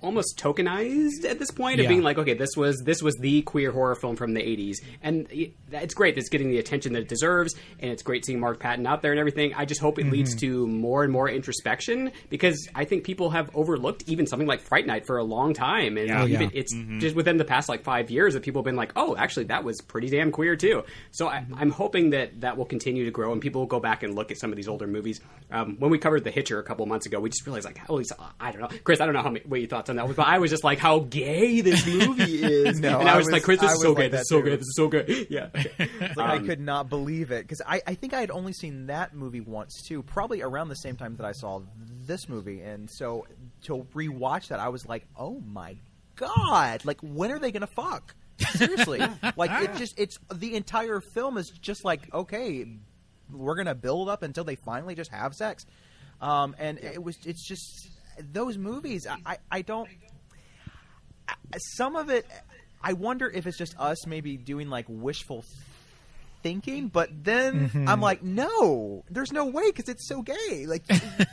almost tokenized at this point of being like, okay, this was the queer horror film from the 80s, and it's great that it's getting the attention that it deserves, and it's great seeing Mark Patton out there and everything. I just hope it leads to more and more introspection, because I think people have overlooked even something like Fright Night for a long time, and it's just within the past like 5 years that people have been like, oh, actually that was pretty damn queer too. So I'm hoping that will continue to grow, and people will go back and look at some of these older movies. When we covered The Hitcher a couple months ago, we just realized like, I don't know, Chris, I don't know what your thoughts on that was, but I was just like, how gay this movie is. And I was like, Chris, this is so good. This is so good. This is so good. Yeah. I could not believe it, because I think I had only seen that movie once too, probably around the same time that I saw this movie, and so to rewatch that, I was like, oh my god, like when are they gonna fuck? Seriously, like it's the entire film is just like, okay, we're gonna build up until they finally just have sex, and it's just those movies. I don't. Some of it, I wonder if it's just us maybe doing like wishful thinking, but then I'm like, no, there's no way, because it's so gay. Like,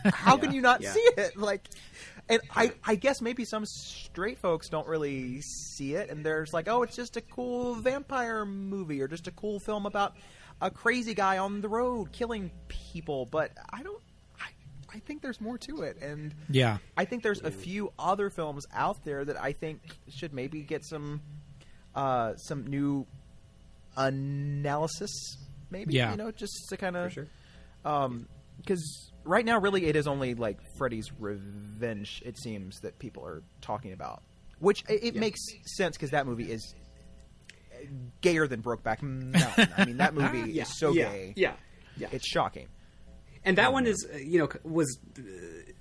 how can you not see it? Like, and I guess maybe some straight folks don't really see it, and there's like, oh, it's just a cool vampire movie or just a cool film about a crazy guy on the road killing people. But I think there's more to it, and I think there's a few other films out there that I think should maybe get some new analysis, maybe, just to kind of, because right now, really, it is only like Freddy's Revenge, it seems, that people are talking about, which it makes sense, because that movie is gayer than Brokeback Mountain. I mean, that movie is so gay. Yeah, it's shocking. And that one is, was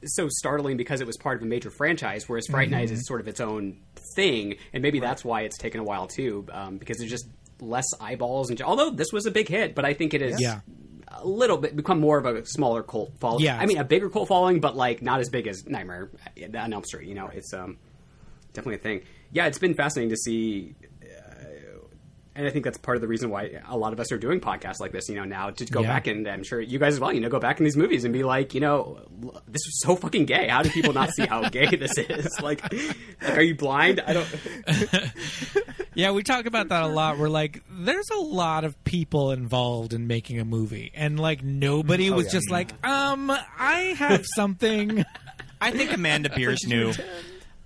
so startling because it was part of a major franchise, whereas Fright Night is sort of its own thing, and maybe that's why it's taken a while too, because there's just less eyeballs. And although this was a big hit, but I think it is a little bit become more of a smaller cult following. Yeah, I mean, a bigger cult following, but like not as big as Nightmare on Elm Street. It's definitely a thing. Yeah, it's been fascinating to see. And I think that's part of the reason why a lot of us are doing podcasts like this, now to go back, and I'm sure you guys as well, go back in these movies and be like, this was so fucking gay. How do people not see how gay this is? Like, are you blind? I don't. Yeah, we talk about that a lot. We're like, there's a lot of people involved in making a movie, and like nobody was just like, I have something. I think Amanda Bearse knew.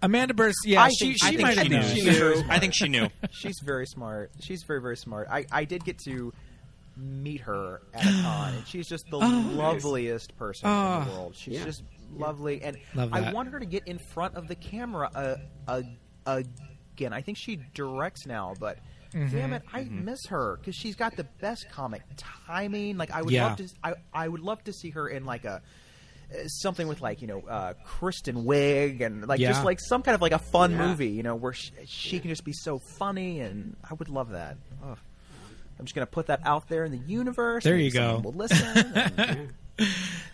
Amanda Bearse, she might have known. I think she knew. She's very smart. She's very, very smart. I did get to meet her at a con, and she's just the loveliest person in the world. She's just lovely, and I want her to get in front of the camera again. I think she directs now, but damn it, I miss her, because she's got the best comic timing. Like, I would love to see her in like something with like Kristen Wiig and like just like some kind of like a fun movie, where she can just be so funny, and I would love that. Oh. I'm just gonna put that out there in the universe. There you go. We'll listen.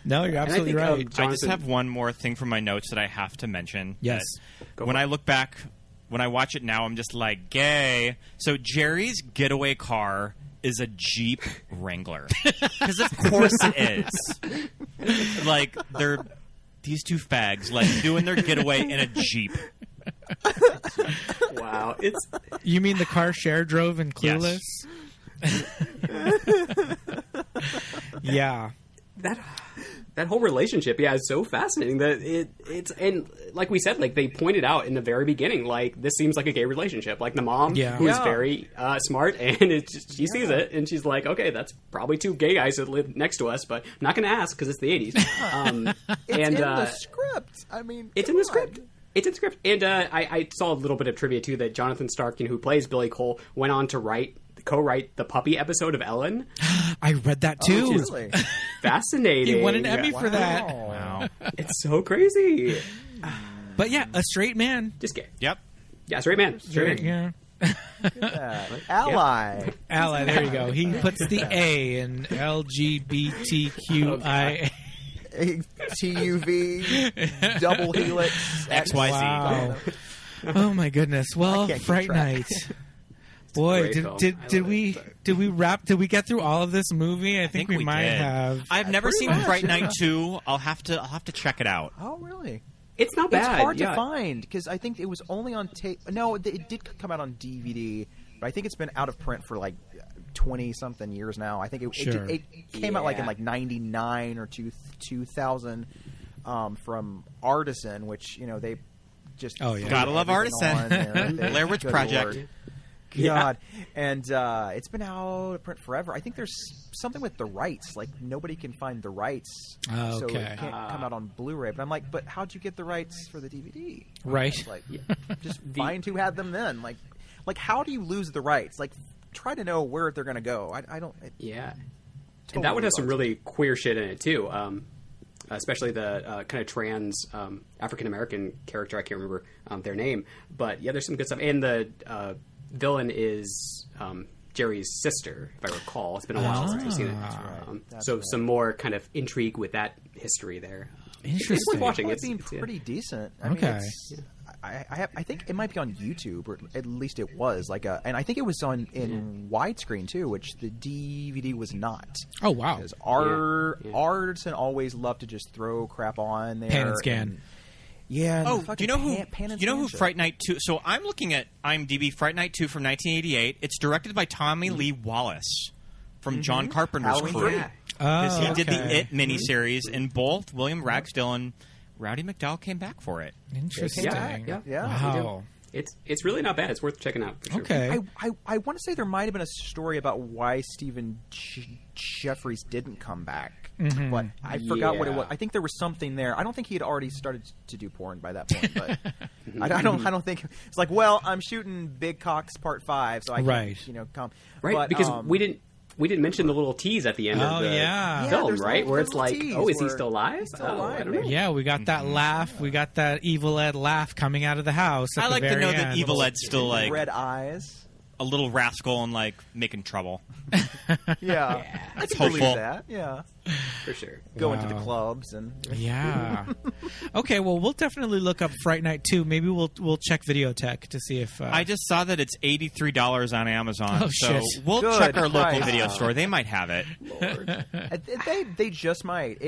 No, you're absolutely right. I just have one more thing from my notes that I have to mention. Yes. When I look back, when I watch it now, I'm just like, gay. So Jerry's getaway car is a Jeep Wrangler, because of course it is. Like, they're these two fags like doing their getaway in a Jeep. Wow, you mean the car Cher drove in Clueless? Yes. Yeah, that whole relationship, is so fascinating. That it's and like we said, like they pointed out in the very beginning, like this seems like a gay relationship. Like the mom, who is very smart, and she sees it, and she's like, okay, that's probably two gay guys that live next to us, but I'm not going to ask because it's the 80s. It's in the script. I mean, it's in the script. It's in the script. And I saw a little bit of trivia too that Jonathan Stark, who plays Billy Cole, went on to co-write the puppy episode of Ellen. I read that too. Which is fascinating. He won an Emmy for that. Wow. It's so crazy. But yeah, a straight man. Just gay. Yep. Yeah, straight man. Straight man. Yeah. Ally. Ally, there you go. He puts the A in LGBTQIA. TUV, double helix, XYZ. Wow. Oh my goodness. Well, can't keep Fright track. Night. Boy, Great did we get through all of this movie? I think we might did. have. I've never seen Fright Night 2. I'll have to check it out. Oh, really? It's not bad. It's hard yeah. to find because I think it was only on tape. No, it did come out on DVD, but I think it's been out of print for like 20-something years now. I think it came out like in like 99 or 2000 from Artisan, which they just Gotta love Artisan. Blair Witch Good Project. Lord. God. And it's been out of print forever. I think there's something with the rights. Like, nobody can find the rights. Oh, so okay. it can't come out on Blu-ray. But I'm like, but how'd you get the rights for the DVD? Right. Like, just find who had them then. Like, how do you lose the rights? Like, try to know where they're going to go. I don't... Yeah. Totally And that one has some bugs me. really queer shit in it, too. Especially the kind of trans African-American character. I can't remember their name. But, yeah, there's some good stuff. And the villain is Jerry's sister, if I recall. It's been a while since I've seen it. So some more kind of intrigue with that history there. Interesting. It's worth watching. It's been It's pretty decent. I Okay. mean, I think it might be on YouTube, or at least it was. And I think it was in widescreen too, which the DVD was not. Oh wow. Because Artisan always loved to just throw crap on there. Pan and scan. And, yeah. Oh, do you know who? Pan and You know who scan Fright Night 2? So I'm looking at IMDb. Fright Night 2 from 1988. It's directed by Tommy Lee Wallace from John Carpenter's Halloween crew. 3. Because he did the okay. It miniseries, and both William Ragsdale and Roddy McDowall came back for it. Interesting. Yeah. Wow. It's really not bad. It's worth checking out. For sure. Okay. I want to say there might have been a story about why Stephen Geoffreys didn't come back, but I forgot what it was. I think there was something there. I don't think he had already started to do porn by that point, but I don't think it's like, well, I'm shooting Big Cocks Part 5, so I can come Right, but, because we didn't mention the little tease at the end of the film, there's right? a Where it's little like, tease oh, is he where still alive? he's still alive, I don't know. Yeah, we got that laugh. We got that Evil Ed laugh coming out of the house. At I the like to very know end. that Evil Ed's still like red eyes. a little rascal and like making trouble. Yeah, I That's can believe hopeful. that. Yeah, For sure. going to the Wow. clubs and Yeah. Okay, well, we'll definitely look up Fright Night 2. Maybe we'll check Videotech to see if... I just saw that it's $83 on Amazon, Oh, so shit. we'll Good check our local price. video store. They might have it. They just might.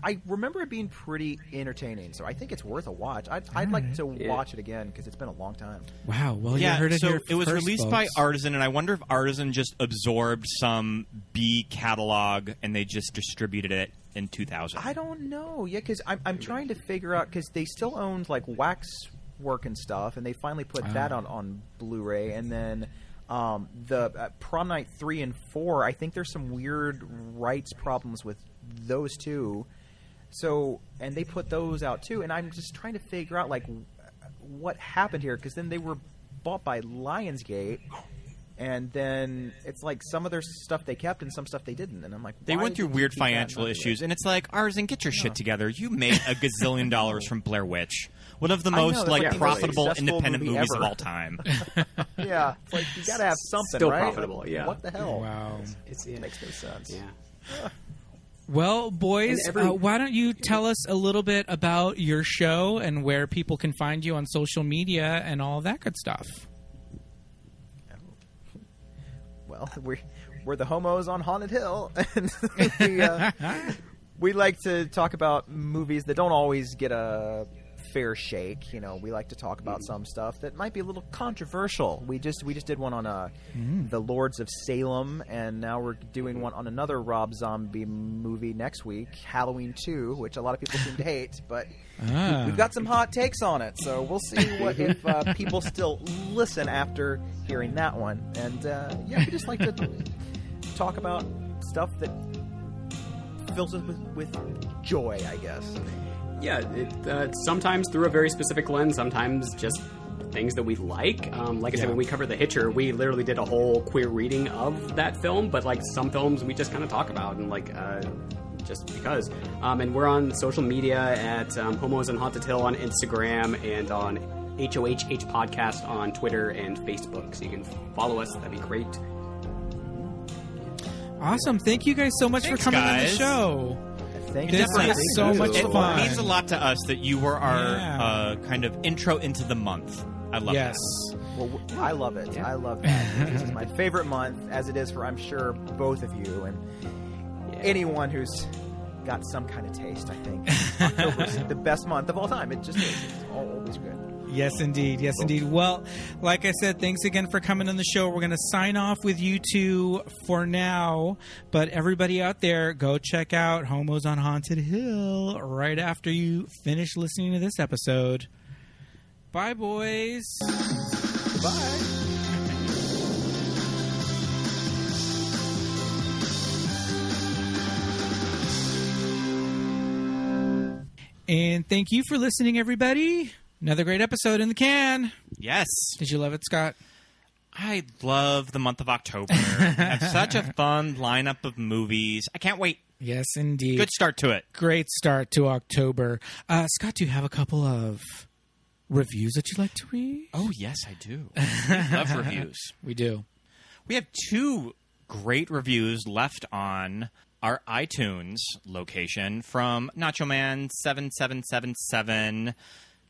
I remember it being pretty entertaining, so I think it's worth a watch. I'd like to watch it again because it's been a long time. Wow, well, you Yeah, heard it so here it was first, released by folks. Artisan, and I wonder if Artisan just absorbed some B catalog and they just distributed it in 2000. I don't know. Yeah, because I'm trying to figure out because they still owned like Waxwork and stuff, and they finally put that on Blu-ray, and then the Prom Night 3 and 4. I think there's some weird rights problems with those two. So, and they put those out too, and I'm just trying to figure out like what happened here because then they were bought by Lionsgate. And then it's like some of their stuff they kept and some stuff they didn't. And I'm like, They why went through did you weird keep that financial money? issues, and it's like, Artisan, get your shit together. You made a gazillion dollars from Blair Witch, one of the I know, most that's like like the most profitable successful independent movie movies of ever. all time. Yeah, it's like you gotta have something, Still right? profitable, Like, yeah. What the hell? Wow. It Makes no sense. Yeah. Well, boys, And every- why don't you tell us a little bit about your show and where people can find you on social media and all that good stuff? Well, we're the Homos on Haunted Hill, and we like to talk about movies that don't always get a fair shake. You know, we like to talk about some stuff that might be a little controversial. We just did one on the Lords of Salem, and now we're doing one on another Rob Zombie movie next week, Halloween 2, which a lot of people seem to hate, but we've got some hot takes on it, so we'll see if people still listen after hearing that one. And yeah, we just like to talk about stuff that fills us with joy, I guess. Yeah, sometimes through a very specific lens, sometimes just things that we like. Like I said, when we covered The Hitcher, we literally did a whole queer reading of that film, but like some films we just kind of talk about and like just because. And we're on social media at Homos and Haunted Hill on Instagram and on HOHH Podcast on Twitter and Facebook. So you can follow us. That'd be great. Awesome. Thank you guys so much for coming on the show. Thank This you. is so much It fun. means a lot to us that you were our kind of intro into the month. I love Yes. that. Well, I love it. I love that. This is my favorite month, as it is for, I'm sure, both of you and anyone who's got some kind of taste, I think. October's the best month of all time. It just is. It's always good. Yes, indeed. Yes, indeed. Well, like I said, thanks again for coming on the show. We're going to sign off with you two for now. But everybody out there, go check out Homos on Haunted Hill right after you finish listening to this episode. Bye, boys. Bye. And thank you for listening, everybody. Another great episode in the can. Yes. Did you love it, Scott? I love the month of October. We have such a fun lineup of movies. I can't wait. Yes, indeed. Good start to it. Great start to October. Scott, do you have a couple of reviews that you'd like to read? Oh, yes, I do. I love reviews. We do. We have 2 great reviews left on our iTunes location from Nacho Man 7777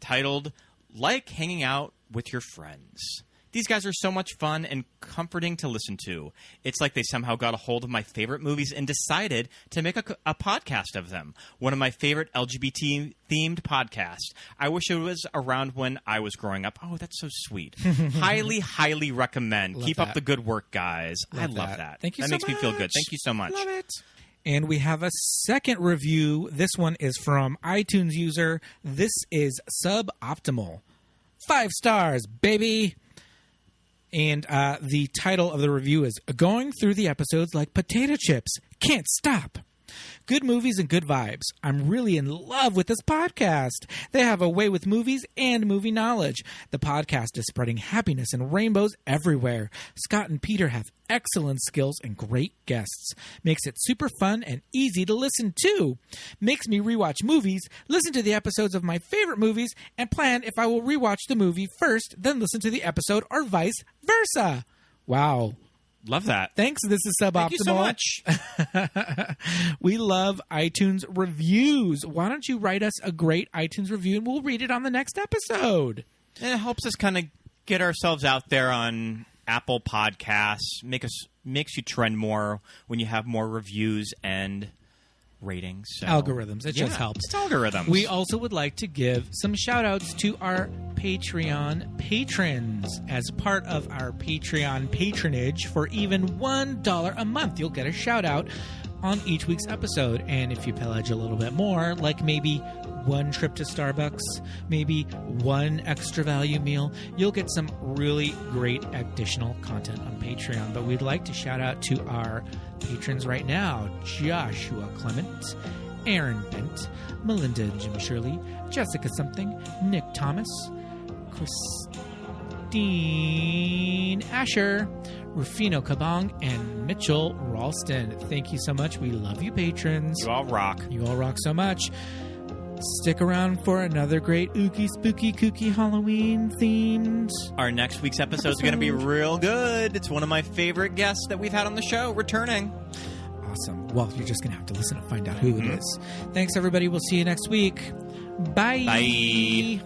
titled Like Hanging Out with Your Friends. These guys are so much fun and comforting to listen to. It's like they somehow got a hold of my favorite movies and decided to make a podcast of them. One of my favorite LGBT-themed podcasts. I wish it was around when I was growing up. Oh, that's so sweet. Highly, highly recommend. Love Keep that. up the good work, guys. I love that. Thank you that so makes me feel good. much. Thank you so much. Love it. And we have a second review. This one is from iTunes user. This is Suboptimal. 5 stars, baby. And the title of the review is Going Through the Episodes Like Potato Chips. Can't stop. Good movies and good vibes. I'm really in love with this podcast. They have a way with movies and movie knowledge. The podcast is spreading happiness and rainbows everywhere. Scott and Peter have excellent skills and great guests. Makes it super fun and easy to listen to. Makes me rewatch movies, listen to the episodes of my favorite movies, and plan if I will rewatch the movie first, then listen to the episode, or vice versa. Wow. Love that. Thanks. This is Suboptimal. Thank you so much. We love iTunes reviews. Why don't you write us a great iTunes review and we'll read it on the next episode. It helps us kind of get ourselves out there on Apple Podcasts. Makes you trend more when you have more reviews and ratings. So. Algorithms. It just helps. It's algorithms. We also would like to give some shout outs to our Patreon patrons. As part of our Patreon patronage, for even $1 a month, you'll get a shout out on each week's episode. And if you pledge a little bit more, like maybe one trip to Starbucks, maybe one extra value meal, you'll get some really great additional content on Patreon. But we'd like to shout out to our patrons right now: Joshua Clement, Aaron Bent, Melinda Jim Shirley, Jessica Something, Nick Thomas, Christine Asher, Rufino Kabong, and Mitchell Ralston. Thank you so much. We love you, patrons. You all rock. You all rock so much. Stick around for another great ooky, spooky, kooky Halloween themed. Our next week's episode is going to be real good. It's one of my favorite guests that we've had on the show returning. Awesome. Well, you're just going to have to listen to find out who it is. Thanks, everybody. We'll see you next week. Bye. Bye.